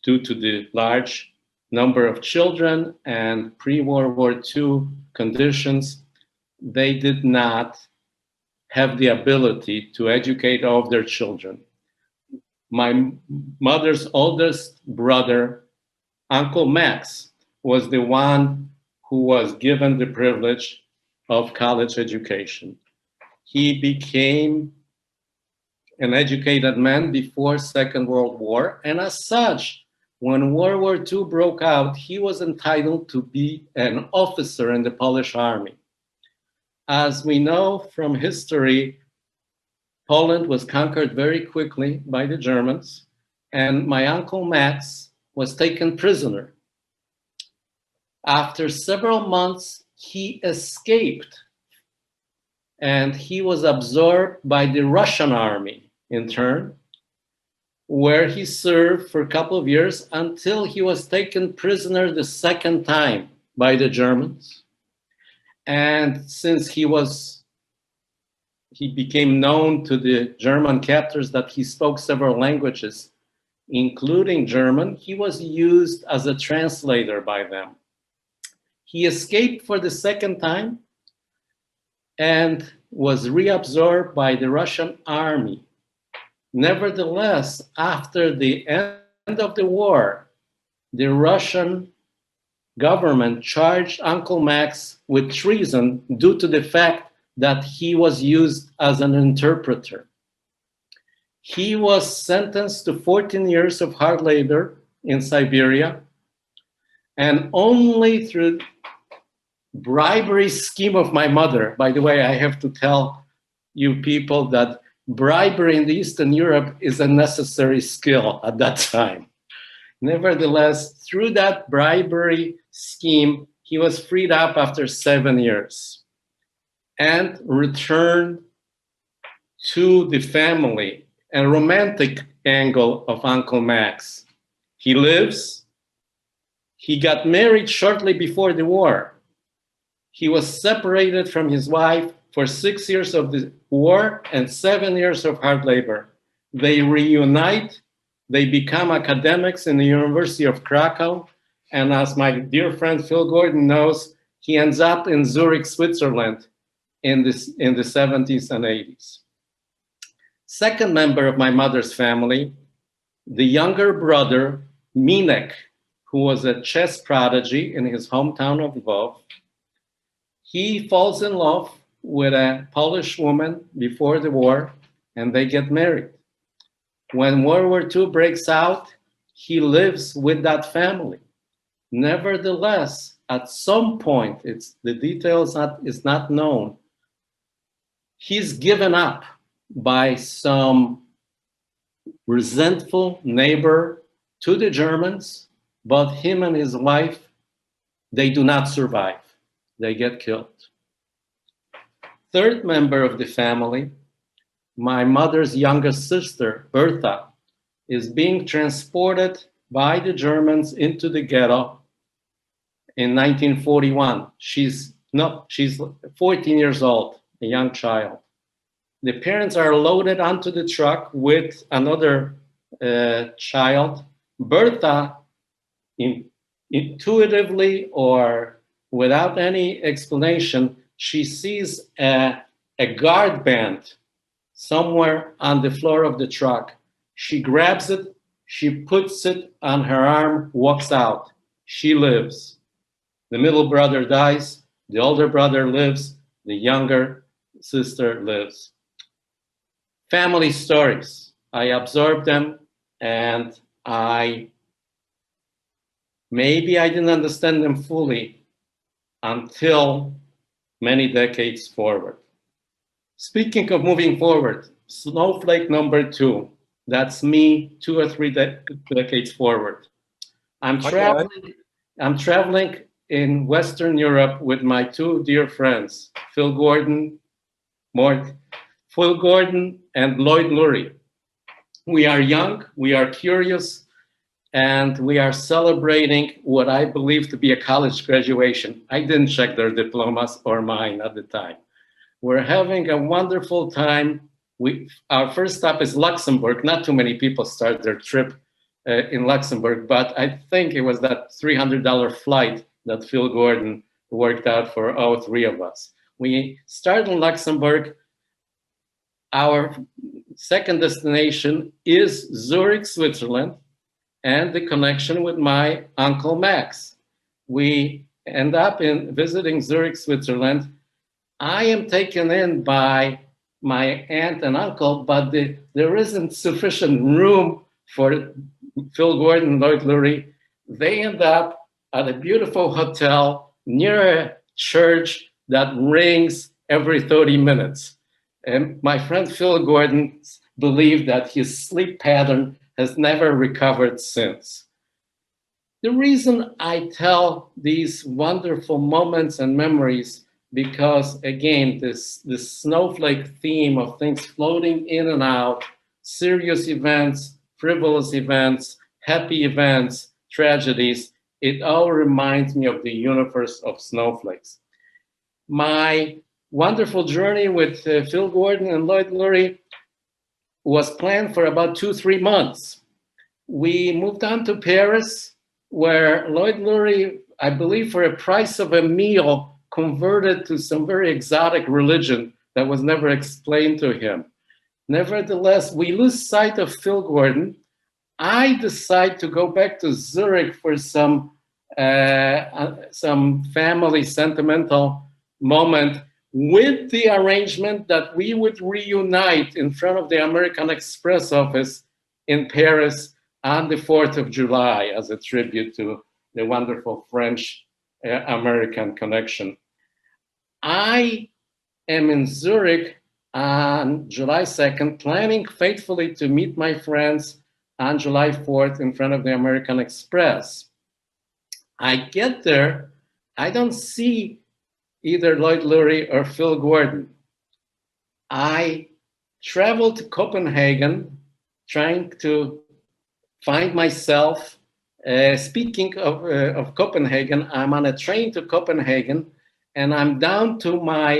to the large number of children and pre-World War II conditions, they did not have the ability to educate all of their children. My mother's oldest brother, Uncle Max, was the one who was given the privilege of college education. He became an educated man before Second World War, and as such, when World War II broke out, he was entitled to be an officer in the Polish army. As we know from history, Poland was conquered very quickly by the Germans, and my Uncle Max was taken prisoner. After several months, he escaped, and he was absorbed by the Russian army in turn, where he served for a couple of years until he was taken prisoner the second time by the Germans. And since he became known to the German captors that he spoke several languages, including German, he was used as a translator by them. He escaped for the second time and was reabsorbed by the Russian army. Nevertheless, after the end of the war, the Russian government charged Uncle Max with treason due to the fact that he was used as an interpreter. He was sentenced to 14 years of hard labor in Siberia. And only through bribery scheme of my mother, by the way, I have to tell you people that bribery in Eastern Europe is a necessary skill at that time. Nevertheless, through that bribery scheme, he was freed up after 7 years and returned to the family, a romantic angle of Uncle Max. He lives. He got married shortly before the war. He was separated from his wife for 6 years of the war and 7 years of hard labor. They reunite, they become academics in the University of Krakow, and as my dear friend Phil Gordon knows, he ends up in Zurich, Switzerland in the 70s and 80s. Second member of my mother's family, the younger brother, Minek, who was a chess prodigy in his hometown of Lvov. He falls in love with a Polish woman before the war, and they get married. When World War II breaks out, he lives with that family. Nevertheless, at some point, the details is not known, he's given up by some resentful neighbor to the Germans, but him and his wife, they do not survive. They get killed. Third member of the family, my mother's youngest sister, Bertha, is being transported by the Germans into the ghetto in 1941. She's 14 years old, a young child. The parents are loaded onto the truck with another child. Bertha, intuitively or without any explanation, she sees a guard band somewhere on the floor of the truck. She grabs it, she puts it on her arm, walks out. She lives. The middle brother dies, the older brother lives, the younger sister lives. Family stories. I absorbed them, and maybe I didn't understand them fully until many decades forward. Speaking of moving forward, snowflake number 2. That's me 2 or 3 decades forward. I'm traveling in Western Europe with my 2 dear friends, Phil Gordon and Lloyd Lurie. We are young, we are curious, and we are celebrating what I believe to be a college graduation. I didn't check their diplomas or mine at the time. We're having a wonderful time. Our first stop is Luxembourg. Not too many people start their trip in Luxembourg, but I think it was that $300 flight that Phil Gordon worked out for all 3 of us. We start in Luxembourg. Our second destination is Zurich, Switzerland, and the connection with my Uncle Max. We end up in visiting Zurich, Switzerland. I am taken in by my aunt and uncle, but there isn't sufficient room for Phil Gordon and Lloyd Lurie. They end up at a beautiful hotel near a church that rings every 30 minutes. And my friend Phil Gordon believed that his sleep pattern has never recovered since. The reason I tell these wonderful moments and memories, because again, this snowflake theme of things floating in and out, serious events, frivolous events, happy events, tragedies, it all reminds me of the universe of snowflakes. My wonderful journey with Phil Gordon and Lloyd Lurie was planned for about 2-3 months. We moved on to Paris, where Lloyd Lurie, I believe for a price of a meal, converted to some very exotic religion that was never explained to him. Nevertheless, we lose sight of Phil Gordon. I decide to go back to Zurich for some family sentimental moment, with the arrangement that we would reunite in front of the American Express office in Paris on the 4th of July as a tribute to the wonderful French-American connection. I am in Zurich on July 2nd, planning faithfully to meet my friends on July 4th in front of the American Express. I get there, I don't see either Lloyd Lurie or Phil Gordon. I travel to Copenhagen, trying to find myself. Speaking of Copenhagen, I'm on a train to Copenhagen, and I'm down to my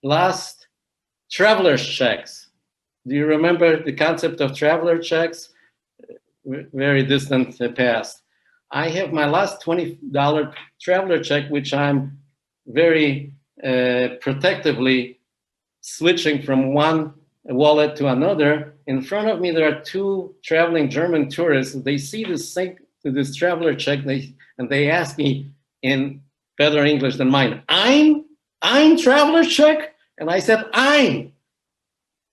last traveler's checks. Do you remember the concept of traveler checks? Very distant past. I have my last $20 traveler check, which I'm very protectively switching from one wallet to another. In front of me, there are two traveling German tourists. They see this traveler check, and they ask me in better English than mine, "Ein traveler check?" And I said, "Ein."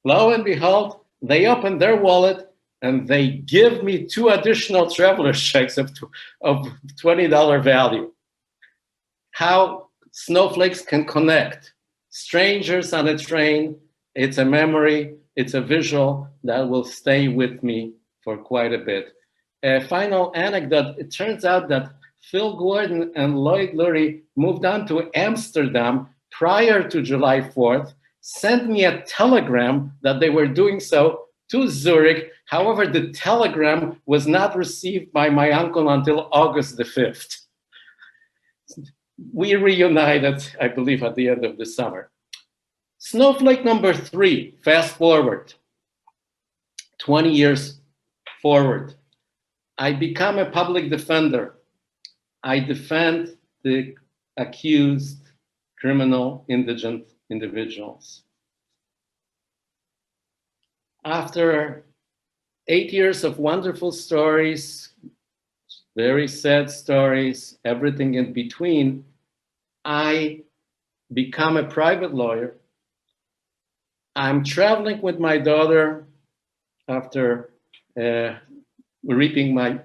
Lo and behold, they open their wallet and they give me two additional traveler checks of $20 value. How snowflakes can connect. Strangers on a train, it's a memory, it's a visual that will stay with me for quite a bit. A final anecdote, it turns out that Phil Gordon and Lloyd Lurie moved on to Amsterdam prior to July 4th, sent me a telegram that they were doing so to Zurich. However, the telegram was not received by my uncle until August the 5th. We reunited, I believe, at the end of the summer. Snowflake number 3, fast forward, 20 years forward. I become a public defender. I defend the accused criminal indigent individuals. After 8 years of wonderful stories, very sad stories, everything in between, I become a private lawyer. I'm traveling with my daughter after reaping my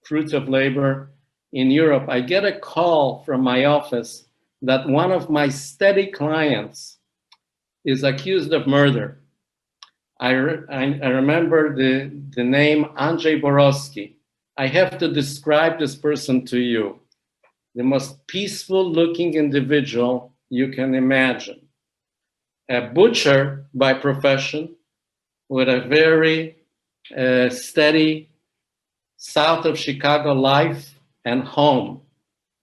fruits of labor in Europe. I get a call from my office that one of my steady clients is accused of murder. I remember the name Andrzej Borowski. I have to describe this person to you. The most peaceful looking individual you can imagine. A butcher by profession with a very steady south of Chicago life and home.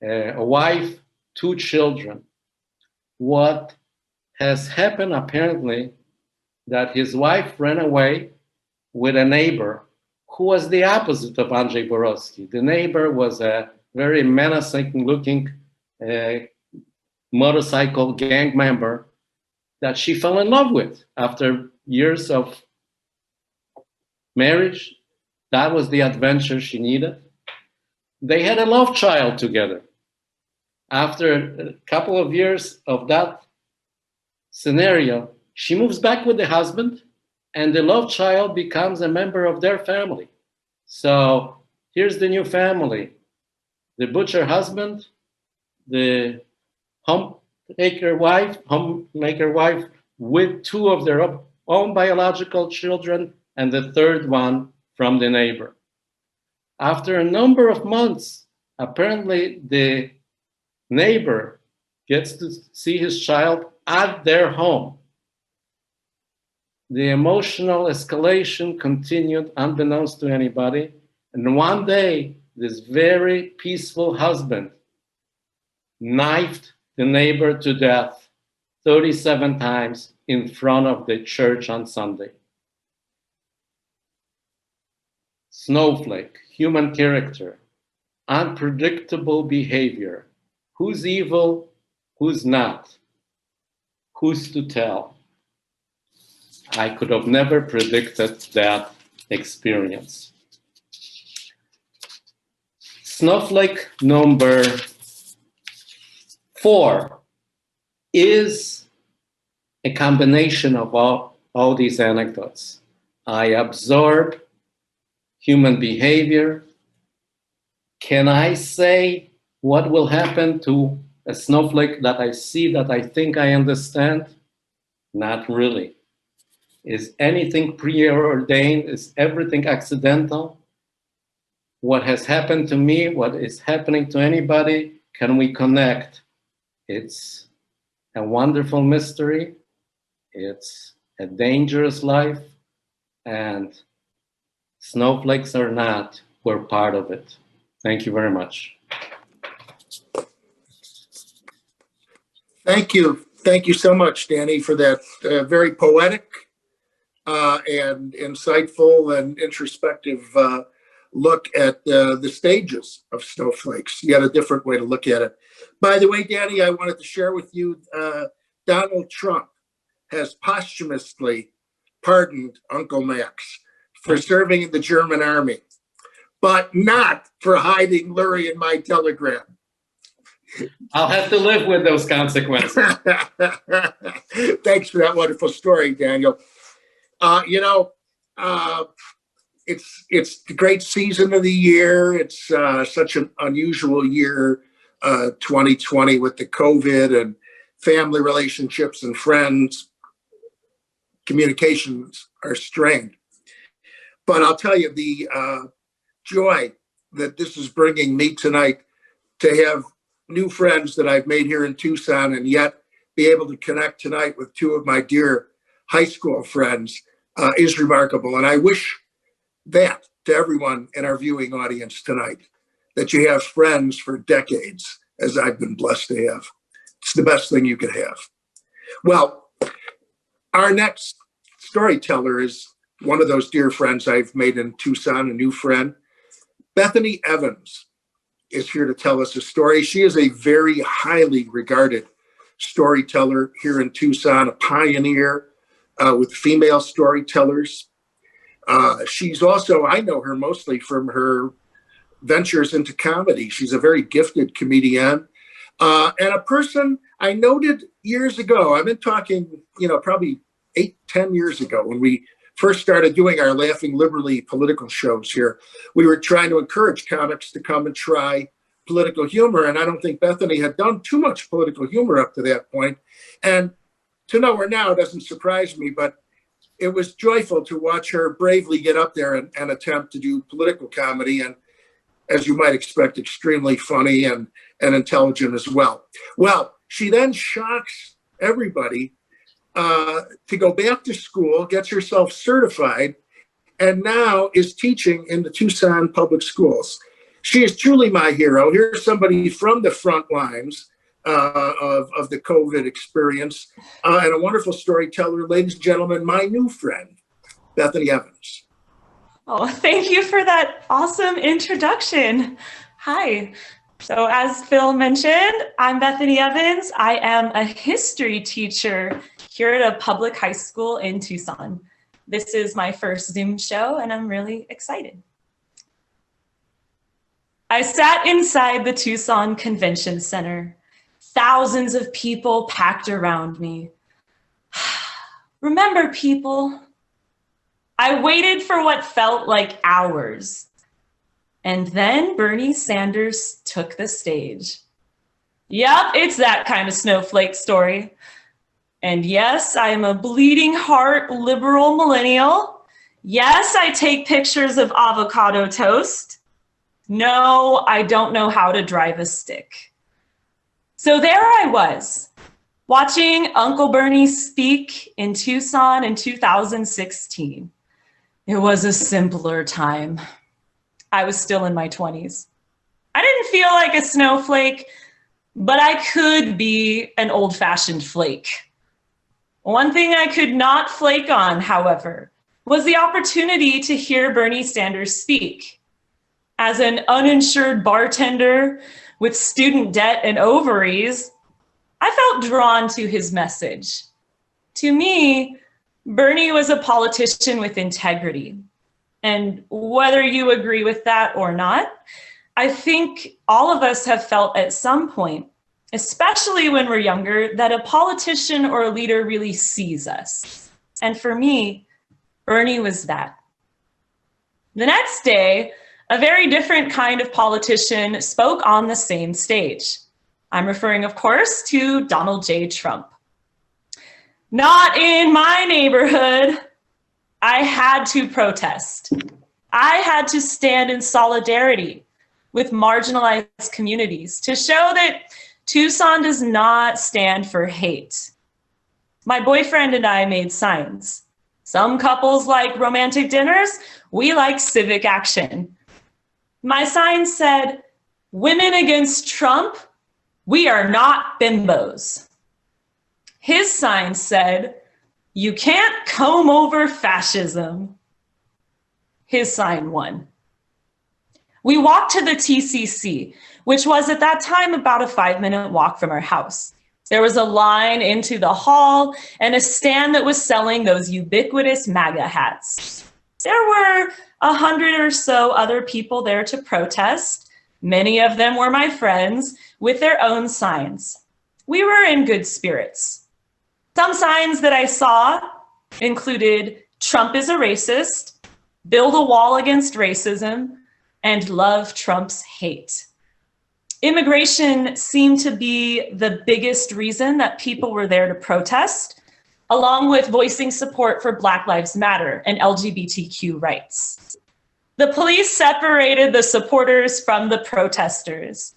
A wife, 2 children. What has happened apparently that his wife ran away with a neighbor who was the opposite of Andrzej Borowski. The neighbor was a very menacing looking motorcycle gang member that she fell in love with after years of marriage. That was the adventure she needed. They had a love child together. After a couple of years of that scenario, she moves back with the husband, and the love child becomes a member of their family. So here's the new family. The butcher husband, the homemaker wife with 2 of their own biological children, and the 3rd one from the neighbor. After a number of months, apparently the neighbor gets to see his child at their home. The emotional escalation continued unbeknownst to anybody. And one day, this very peaceful husband knifed the neighbor to death 37 times in front of the church on Sunday. Snowflake, human character, unpredictable behavior. Who's evil? Who's not? Who's to tell? I could have never predicted that experience. Snowflake number 4 is a combination of all these anecdotes. I absorb human behavior. Can I say what will happen to a snowflake that I see, that I think I understand? Not really. Is anything preordained? Is everything accidental? What has happened to me, what is happening to anybody, can we connect? It's a wonderful mystery. It's a dangerous life, and snowflakes or not, we're part of it. Thank you very much. Thank you. Thank you so much, Danny, for that very poetic and insightful and introspective look at the stages of snowflakes. You had a different way to look at it. By the way, Danny, I wanted to share with you, Donald Trump has posthumously pardoned Uncle Max for serving in the German army, but not for hiding Lurie in my telegram. I'll have to live with those consequences. Thanks for that wonderful story, Daniel. It's the great season of the year. It's such an unusual year, 2020, with the COVID and family relationships and friends. Communications are strained. But I'll tell you, the joy that this is bringing me tonight to have new friends that I've made here in Tucson, and yet be able to connect tonight with two of my dear high school friends is remarkable. And I wish that to everyone in our viewing audience tonight, that you have friends for decades, as I've been blessed to have. It's the best thing you could have. Well, our next storyteller is one of those dear friends I've made in Tucson, a new friend. Bethany Evans is here to tell us a story. She is a very highly regarded storyteller here in Tucson, a pioneer with female storytellers. She's also, I know her mostly from her ventures into comedy. She's a very gifted comedian and a person I noted years ago. I've been talking, probably 8-10 years ago when we first started doing our Laughing Liberally political shows here. We were trying to encourage comics to come and try political humor. And I don't think Bethany had done too much political humor up to that point. And to know her now doesn't surprise me, but it was joyful to watch her bravely get up there and attempt to do political comedy. And as you might expect, extremely funny and intelligent as well. Well, she then shocks everybody to go back to school, gets herself certified, and now is teaching in the Tucson public schools. She is truly my hero. Here's somebody from the front lines of the COVID experience and a wonderful storyteller. Ladies and gentlemen, my new friend, Bethany Evans. Oh, thank you for that awesome introduction. Hi. So as Phil mentioned, I'm Bethany Evans. I am a history teacher here at a public high school in Tucson. This is my first Zoom show, and I'm really excited. I sat inside the Tucson Convention Center. Thousands of people packed around me. Remember, people, I waited for what felt like hours. And then Bernie Sanders took the stage. Yep, it's that kind of snowflake story. And yes, I am a bleeding heart liberal millennial. Yes, I take pictures of avocado toast. No, I don't know how to drive a stick. So there I was, watching Uncle Bernie speak in Tucson in 2016. It was a simpler time. I was still in my 20s. I didn't feel like a snowflake, but I could be an old-fashioned flake. One thing I could not flake on, however, was the opportunity to hear Bernie Sanders speak. As an uninsured bartender with student debt and ovaries, I felt drawn to his message. To me, Bernie was a politician with integrity. And whether you agree with that or not, I think all of us have felt at some point, especially when we're younger, that a politician or a leader really sees us. And for me, Bernie was that. The next day, a very different kind of politician spoke on the same stage. I'm referring, of course, to Donald J. Trump. Not in my neighborhood. I had to protest. I had to stand in solidarity with marginalized communities to show that Tucson does not stand for hate. My boyfriend and I made signs. Some couples like romantic dinners, we like civic action. My sign said, "Women against Trump, we are not bimbos." His sign said, "You can't comb over fascism." His sign won. We walked to the TCC, which was at that time about a 5-minute walk from our house. There was a line into the hall and a stand that was selling those ubiquitous MAGA hats. There were 100 or so other people there to protest. Many of them were my friends with their own signs. We were in good spirits. Some signs that I saw included "Trump is a racist," "Build a wall against racism," and "Love Trump's hate." Immigration seemed to be the biggest reason that people were there to protest, along with voicing support for Black Lives Matter and LGBTQ rights. The police separated the supporters from the protesters.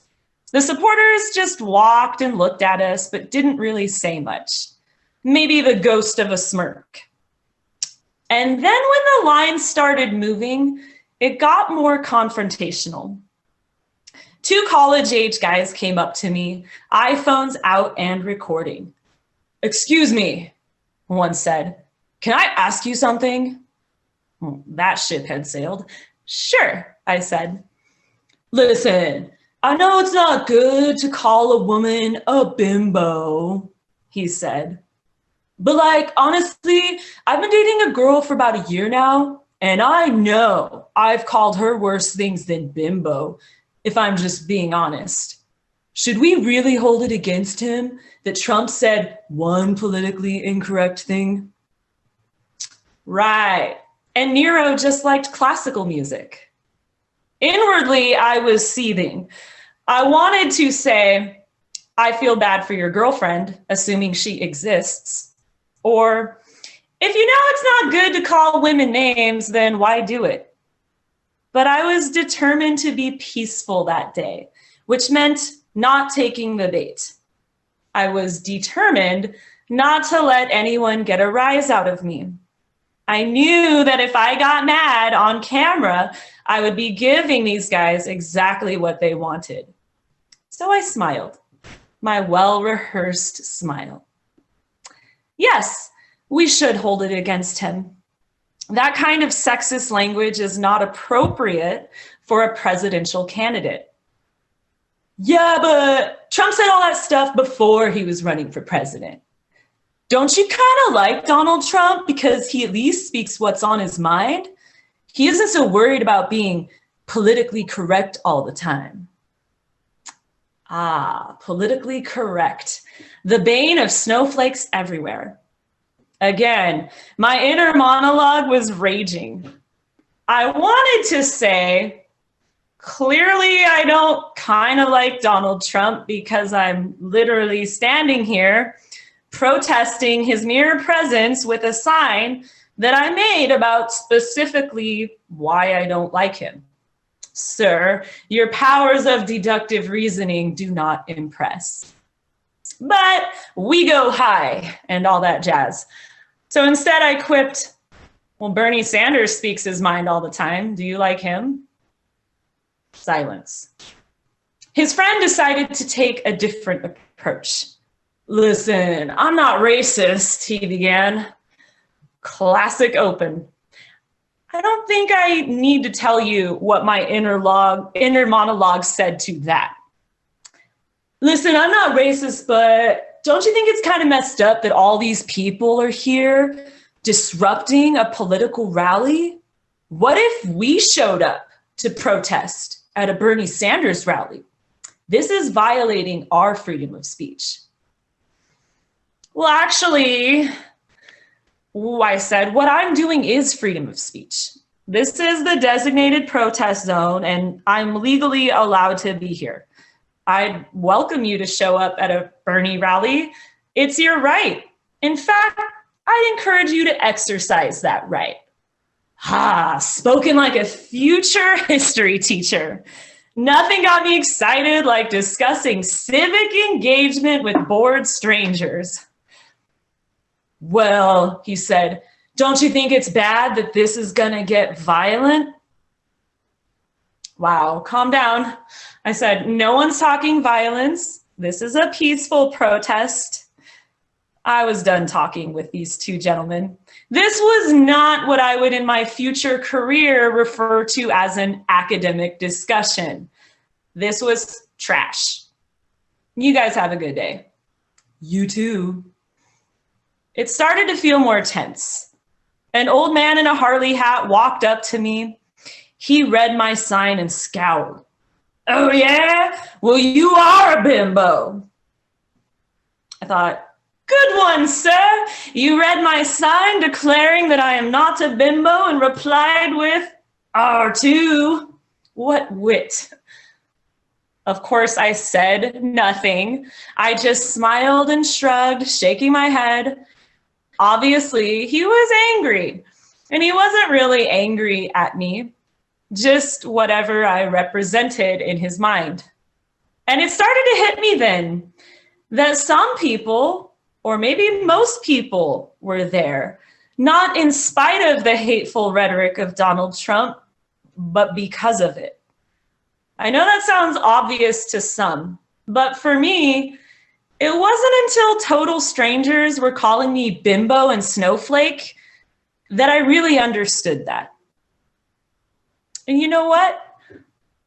The supporters just walked and looked at us, but didn't really say much. Maybe the ghost of a smirk. And then when the line started moving, it got more confrontational. 2 college-age guys came up to me, iPhones out and recording. "Excuse me," one said. "Can I ask you something?" That ship had sailed. "Sure," I said. "Listen, I know it's not good to call a woman a bimbo," he said. "But like, honestly, I've been dating a girl for about a year now, and I know I've called her worse things than bimbo, if I'm just being honest. Should we really hold it against him that Trump said one politically incorrect thing?" Right. And Nero just liked classical music. Inwardly, I was seething. I wanted to say, "I feel bad for your girlfriend," assuming she exists. Or, "If you know it's not good to call women names, then why do it?" But I was determined to be peaceful that day, which meant not taking the bait. I was determined not to let anyone get a rise out of me. I knew that if I got mad on camera, I would be giving these guys exactly what they wanted. So I smiled, my well-rehearsed smile. Yes, we should hold it against him. That kind of sexist language is not appropriate for a presidential candidate. "Yeah, but Trump said all that stuff before he was running for president. Don't you kind of like Donald Trump because he at least speaks what's on his mind? He isn't so worried about being politically correct all the time." Ah, politically correct. The bane of snowflakes everywhere. Again, my inner monologue was raging. I wanted to say, clearly I don't kind of like Donald Trump because I'm literally standing here protesting his mere presence with a sign that I made about specifically why I don't like him. Sir, your powers of deductive reasoning do not impress. But we go high and all that jazz. So instead I quipped, "Well, Bernie Sanders speaks his mind all the time. Do you like him?" Silence. His friend decided to take a different approach. "Listen, I'm not racist," he began. Classic open. I don't think I need to tell you what my inner monologue said to that. "Listen, I'm not racist, but don't you think it's kind of messed up that all these people are here disrupting a political rally? What if we showed up to protest at a Bernie Sanders rally? This is violating our freedom of speech." "Well, actually," I said, "what I'm doing is freedom of speech. This is the designated protest zone, and I'm legally allowed to be here. I'd welcome you to show up at a Bernie rally. It's your right. In fact, I'd encourage you to exercise that right. Ha, spoken like a future history teacher. Nothing got me excited like discussing civic engagement with bored strangers. Well, he said, don't you think it's bad that this is gonna get violent? Wow, calm down. I said, no one's talking violence. This is a peaceful protest. I was done talking with these two gentlemen. This was not what I would in my future career refer to as an academic discussion. This was trash. You guys have a good day. You too. It started to feel more tense. An old man in a Harley hat walked up to me. He read my sign and scowled. Oh yeah? Well, you are a bimbo. I thought, good one, sir. You read my sign declaring that I am not a bimbo and replied with R2. What wit. Of course, I said nothing. I just smiled and shrugged, shaking my head. Obviously, he was angry, and he wasn't really angry at me, just whatever I represented in his mind. And it started to hit me then that some people, or maybe most people, were there, not in spite of the hateful rhetoric of Donald Trump, but because of it. I know that sounds obvious to some, but for me, it wasn't until total strangers were calling me bimbo and snowflake that I really understood that. And you know what?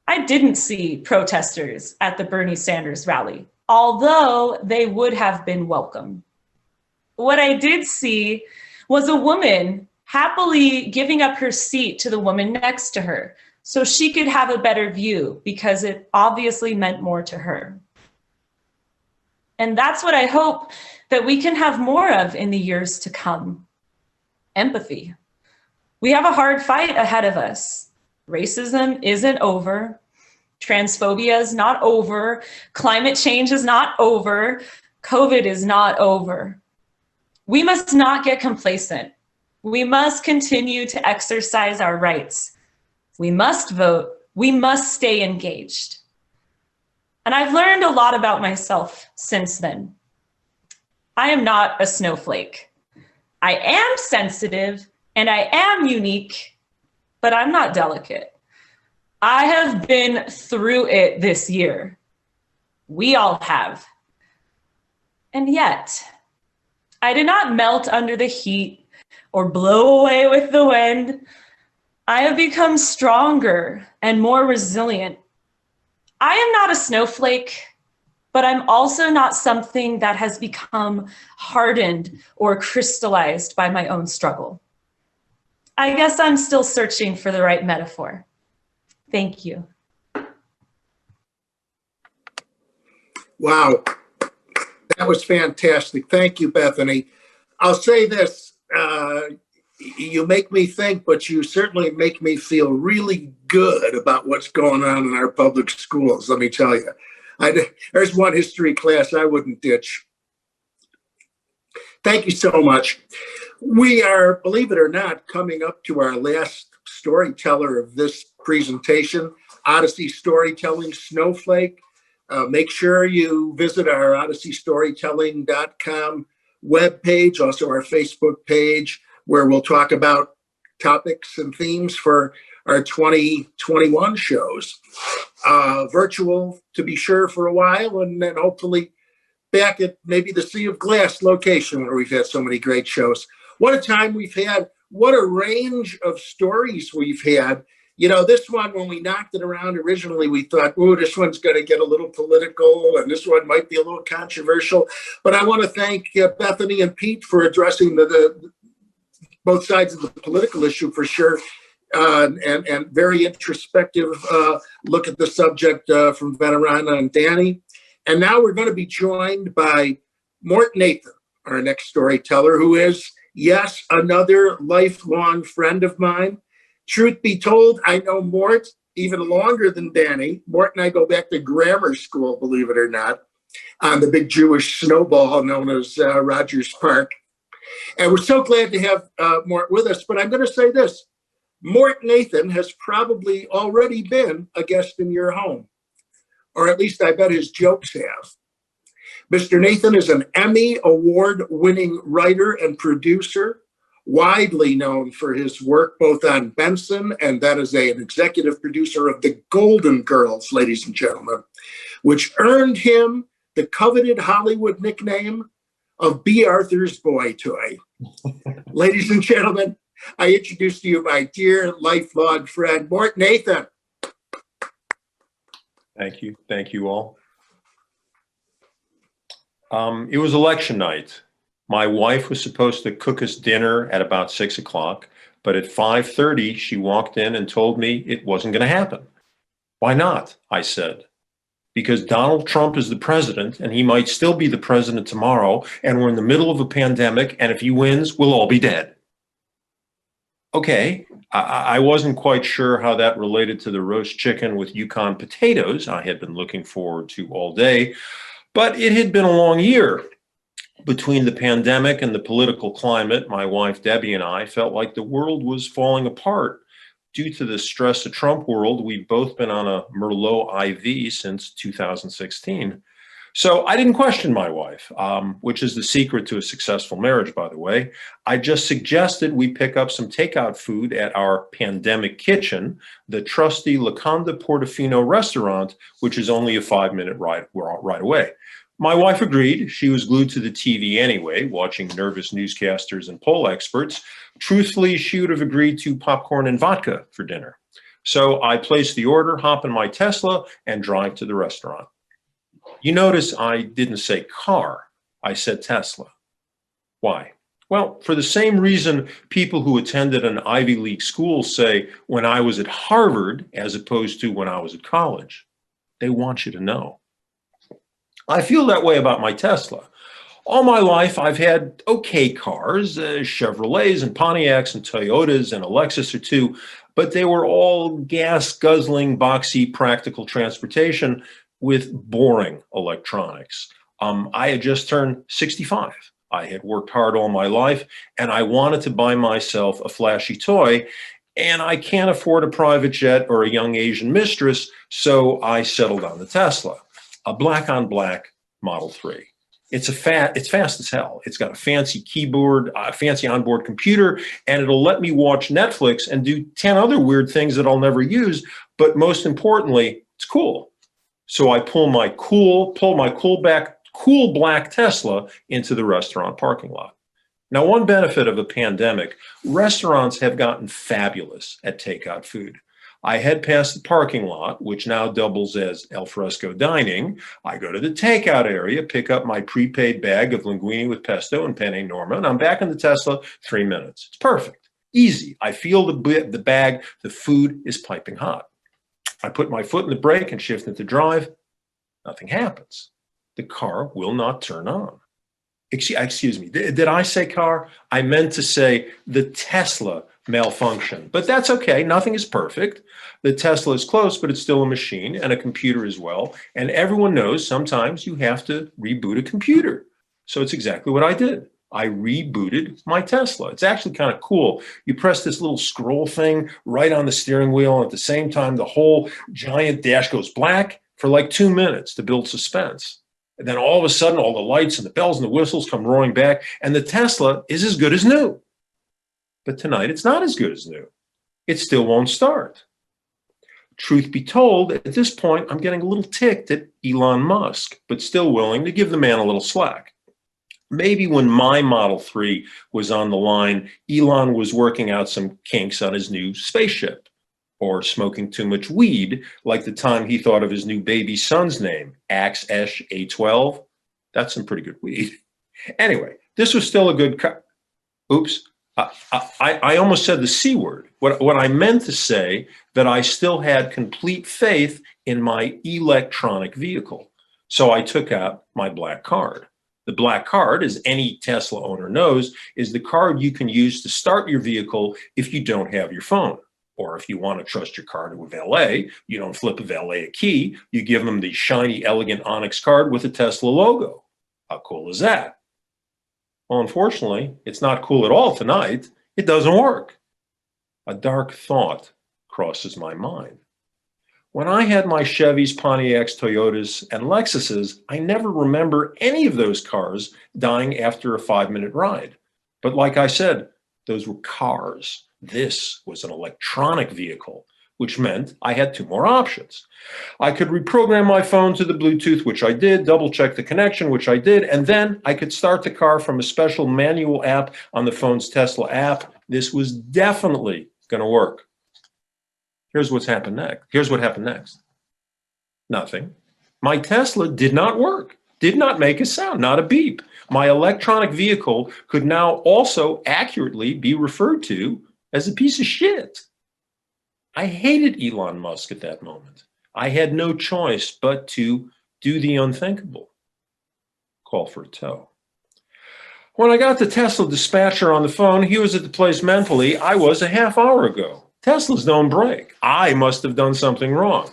I didn't see protesters at the Bernie Sanders rally, although they would have been welcome. What I did see was a woman happily giving up her seat to the woman next to her so she could have a better view because it obviously meant more to her. And that's what I hope that we can have more of in the years to come. Empathy. We have a hard fight ahead of us. Racism isn't over. Transphobia is not over. Climate change is not over. COVID is not over. We must not get complacent. We must continue to exercise our rights. We must vote. We must stay engaged. And I've learned a lot about myself since then. I am not a snowflake. I am sensitive and I am unique, but I'm not delicate. I have been through it this year. We all have. And yet, I did not melt under the heat or blow away with the wind. I have become stronger and more resilient. I am not a snowflake, but I'm also not something that has become hardened or crystallized by my own struggle. I guess I'm still searching for the right metaphor. Thank you. Wow, that was fantastic. Thank you, Bethany. I'll say this, you make me think, but you certainly make me feel really good about what's going on in our public schools, let me tell you. There's one history class I wouldn't ditch. Thank you so much. We are, believe it or not, coming up to our last storyteller of this presentation, Odyssey Storytelling Snowflake. Make sure you visit our odysseystorytelling.com webpage, also our Facebook page, where we'll talk about topics and themes for our 2021 shows. Virtual, to be sure, for a while, and then hopefully back at maybe the Sea of Glass location where we've had so many great shows. What a time we've had. What a range of stories we've had. You know, this one, when we knocked it around originally, we thought, oh, this one's going to get a little political and this one might be a little controversial. But I want to thank Bethany and Pete for addressing the both sides of the political issue for sure. And very introspective look at the subject from Veneranda and Danny. And now we're going to be joined by Mort Nathan, our next storyteller, who is, yes, another lifelong friend of mine. Truth be told, I know Mort even longer than Danny. Mort and I go back to grammar school, believe it or not, on the big Jewish snowball known as Rogers Park. And we're so glad to have Mort with us. But I'm going to say this. Mort Nathan has probably already been a guest in your home, or at least I bet his jokes have. Mr. Nathan is an Emmy Award-winning writer and producer, widely known for his work both on Benson and then as an executive producer of The Golden Girls, ladies and gentlemen, which earned him the coveted Hollywood nickname of B. Arthur's boy toy. Ladies and gentlemen, I introduce to you my dear lifelong friend, Mort Nathan. Thank you. Thank you all. It was election night. My wife was supposed to cook us dinner at about 6 o'clock, but at 5:30, she walked in and told me it wasn't going to happen. Why not? I said. Because Donald Trump is the president and he might still be the president tomorrow, and we're in the middle of a pandemic, and if he wins, we'll all be dead. Okay, I wasn't quite sure how that related to the roast chicken with Yukon potatoes I had been looking forward to all day, but it had been a long year. Between the pandemic and the political climate, my wife Debbie and I felt like the world was falling apart. Due to the stress of Trump world, we've both been on a Merlot IV since 2016. So I didn't question my wife, which is the secret to a successful marriage, by the way. I just suggested we pick up some takeout food at our pandemic kitchen, the trusty La Conda Portofino restaurant, which is only a 5-minute ride away. My wife agreed. She was glued to the TV anyway, watching nervous newscasters and poll experts. Truthfully, she would have agreed to popcorn and vodka for dinner. So I placed the order, hop in my Tesla, and drive to the restaurant. You notice I didn't say car, I said Tesla. Why? Well, for the same reason people who attended an Ivy League school say when I was at Harvard as opposed to when I was at college. They want you to know. I feel that way about my Tesla. All my life, I've had okay cars, Chevrolets and Pontiacs and Toyotas and a Lexus or two, but they were all gas-guzzling, boxy, practical transportation with boring electronics. I had just turned 65. I had worked hard all my life, and I wanted to buy myself a flashy toy, and I can't afford a private jet or a young Asian mistress, so I settled on the Tesla. A black-on-black Model 3. It's fast as hell. It's got a fancy keyboard, a fancy onboard computer, and it'll let me watch Netflix and do 10 other weird things that I'll never use. But most importantly, it's cool. So I pull my cool black Tesla into the restaurant parking lot. Now, one benefit of a pandemic, restaurants have gotten fabulous at takeout food. I head past the parking lot, which now doubles as alfresco dining. I go to the takeout area, pick up my prepaid bag of linguine with pesto and penne norma, and I'm back in the Tesla 3 minutes. It's perfect, easy. I feel the bag, the food is piping hot. I put my foot in the brake and shift into drive. Nothing happens. The car will not turn on. Excuse me, did I say car? I meant to say the Tesla malfunction, but that's okay. Nothing is perfect. The Tesla is close, but it's still a machine and a computer as well. And everyone knows sometimes you have to reboot a computer. So it's exactly what I did. I rebooted my Tesla. It's actually kind of cool. You press this little scroll thing right on the steering wheel, and at the same time, the whole giant dash goes black for like 2 minutes to build suspense. And then all of a sudden, all the lights and the bells and the whistles come roaring back, and the Tesla is as good as new. But tonight, it's not as good as new. It still won't start. Truth be told, at this point, I'm getting a little ticked at Elon Musk, but still willing to give the man a little slack. Maybe when my Model 3 was on the line, Elon was working out some kinks on his new spaceship, or smoking too much weed, like the time he thought of his new baby son's name, Axe Esh A12. That's some pretty good weed. Anyway, this was still a good oops. I almost said the C word. What I meant to say that I still had complete faith in my electronic vehicle. So I took out my black card. The black card, as any Tesla owner knows, is the card you can use to start your vehicle if you don't have your phone. Or if you want to trust your car to a valet, you don't flip a valet a key, you give them the shiny, elegant Onyx card with a Tesla logo. How cool is that? Well, unfortunately, it's not cool at all tonight. It doesn't work. A dark thought crosses my mind. When I had my Chevys, Pontiacs, Toyotas, and Lexuses, I never remember any of those cars dying after a 5-minute ride. But like I said, those were cars. This was an electronic vehicle, which meant I had 2 more options. I could reprogram my phone to the Bluetooth, which I did, double check the connection, which I did, and then I could start the car from a special manual app on the phone's Tesla app. This was definitely going to work. Here's what happened next. Nothing. My Tesla did not work, did not make a sound, not a beep. My electronic vehicle could now also accurately be referred to as a piece of shit. I hated Elon Musk at that moment. I had no choice but to do the unthinkable. Call for a tow. When I got the Tesla dispatcher on the phone, he was at the place mentally I was a half hour ago. Teslas don't break. I must have done something wrong.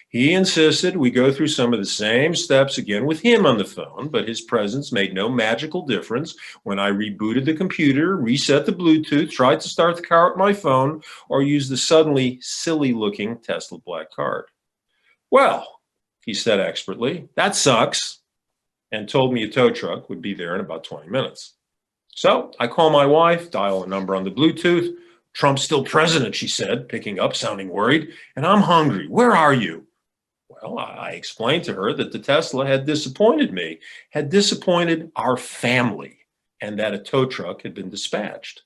He insisted we go through some of the same steps again with him on the phone, but his presence made no magical difference when I rebooted the computer, reset the Bluetooth, tried to start the car with my phone, or used the suddenly silly-looking Tesla Black card. Well, he said expertly, that sucks, and told me a tow truck would be there in about 20 minutes. So I call my wife, dial a number on the Bluetooth. Trump's still president, she said, picking up, sounding worried, and I'm hungry. Where are you? Well, I explained to her that the Tesla had disappointed me, had disappointed our family, and that a tow truck had been dispatched.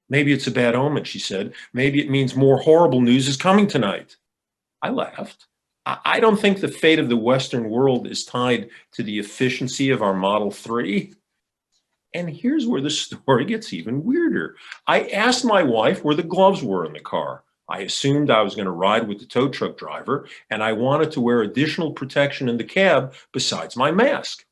Maybe it's a bad omen, she said. Maybe it means more horrible news is coming tonight. I laughed. I don't think the fate of the Western world is tied to the efficiency of our Model 3. And here's where the story gets even weirder. I asked my wife where the gloves were in the car. I assumed I was going to ride with the tow truck driver, and I wanted to wear additional protection in the cab besides my mask.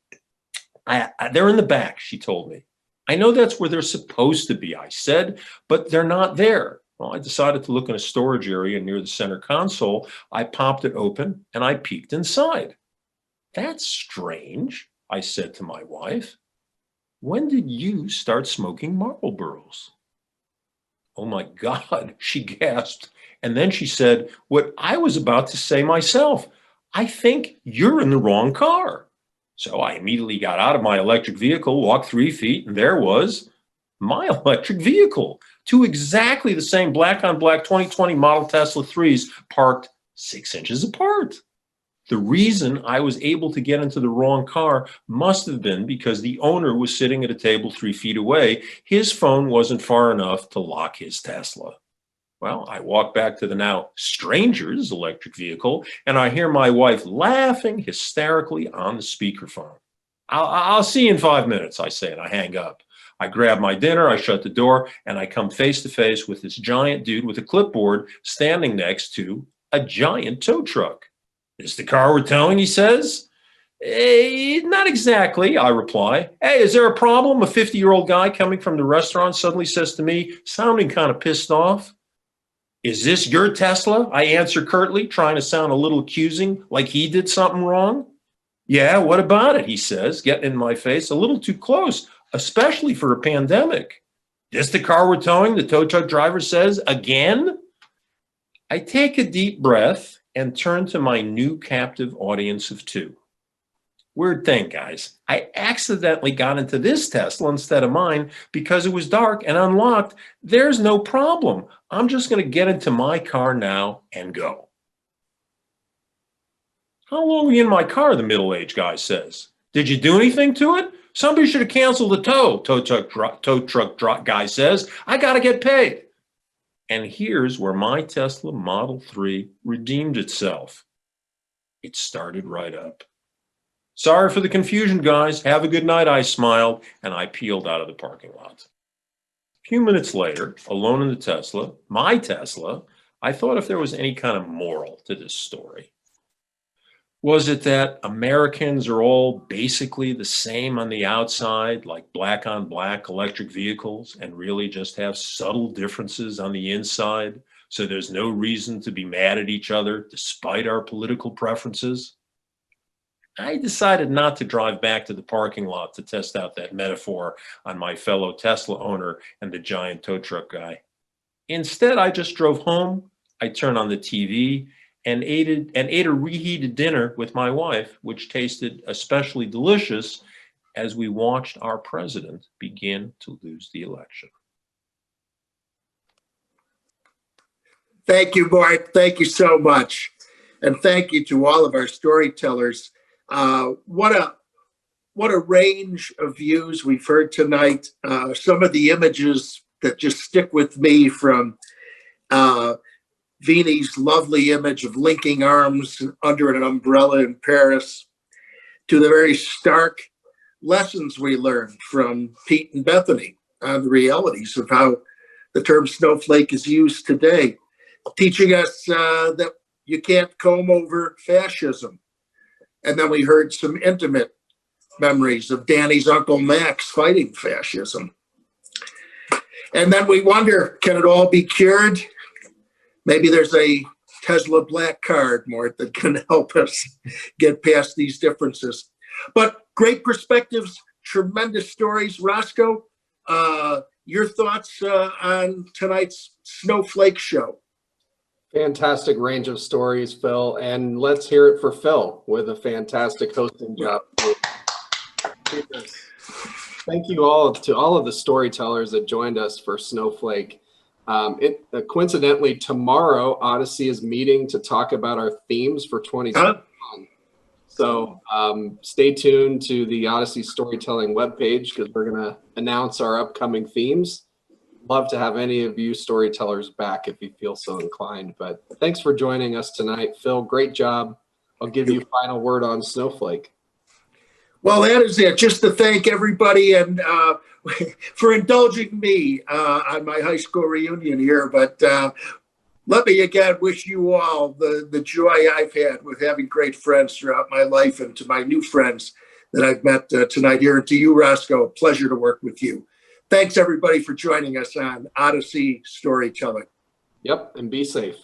They're in the back, she told me. I know that's where they're supposed to be, I said, but they're not there. Well, I decided to look in a storage area near the center console. I popped it open, and I peeked inside. That's strange, I said to my wife. When did you start smoking Marlboros? Oh my God, she gasped. And then she said what I was about to say myself. I think you're in the wrong car. So I immediately got out of my electric vehicle, walked 3 feet, and there was my electric vehicle. 2 exactly the same black on black 2020 model Tesla 3s parked 6 inches apart. The reason I was able to get into the wrong car must have been because the owner was sitting at a table 3 feet away. His phone wasn't far enough to lock his Tesla. Well, I walk back to the now stranger's electric vehicle, and I hear my wife laughing hysterically on the speakerphone. I'll see you in 5 minutes, I say, and I hang up. I grab my dinner, I shut the door, and I come face to face with this giant dude with a clipboard standing next to a giant tow truck. Is the car we're towing, he says. Not exactly, I reply. Hey, is there a problem? A 50-year-old guy coming from the restaurant suddenly says to me, sounding kind of pissed off. Is this your Tesla? I answer curtly, trying to sound a little accusing, like he did something wrong. Yeah, what about it? He says, getting in my face, a little too close, especially for a pandemic. This the car we're towing, the tow truck driver says, again? I take a deep breath and turn to my new captive audience of 2. Weird thing, guys. I accidentally got into this Tesla instead of mine because it was dark and unlocked. There's no problem. I'm just going to get into my car now and go. How long were you in my car, the middle-aged guy says. Did you do anything to it? Somebody should have canceled the tow truck guy says. I got to get paid. And here's where my Tesla Model 3 redeemed itself. It started right up. Sorry for the confusion, guys. Have a good night, I smiled, and I peeled out of the parking lot. A few minutes later, alone in the Tesla, my Tesla, I thought if there was any kind of moral to this story. Was it that Americans are all basically the same on the outside, like black on black electric vehicles, and really just have subtle differences on the inside? so there's no reason to be mad at each other despite our political preferences. I decided not to drive back to the parking lot to test out that metaphor on my fellow Tesla owner and the giant tow truck guy. Instead, I just drove home, I turned on the TV, and ate a reheated dinner with my wife, which tasted especially delicious as we watched our president begin to lose the election. Thank you, Mort. Thank you so much. And thank you to all of our storytellers. What a range of views we've heard tonight. Some of the images that just stick with me, from Vini's lovely image of linking arms under an umbrella in Paris, to the very stark lessons we learned from Pete and Bethany on the realities of how the term snowflake is used today, teaching us that you can't comb over fascism. And then we heard some intimate memories of Danny's Uncle Max fighting fascism. And then we wonder, can it all be cured? Maybe there's a Tesla black card, Mort, that can help us get past these differences. But great perspectives, tremendous stories. Roscoe, your thoughts on tonight's Snowflake show? Fantastic range of stories, Phil. And let's hear it for Phil with a fantastic hosting job. Thank you all to all of the storytellers that joined us for Snowflake. Coincidentally, tomorrow, Odyssey is meeting to talk about our themes for 2021. So stay tuned to the Odyssey Storytelling webpage, because we're going to announce our upcoming themes. Love to have any of you storytellers back if you feel so inclined. But thanks for joining us tonight. Phil, great job. I'll give you a final word on Snowflake. Well, that is it. Just to thank everybody and for indulging me on my high school reunion here. But let me again wish you all the joy I've had with having great friends throughout my life, and to my new friends that I've met tonight here. And to you, Roscoe, a pleasure to work with you. Thanks, everybody, for joining us on Odyssey Storytelling. Yep, and be safe.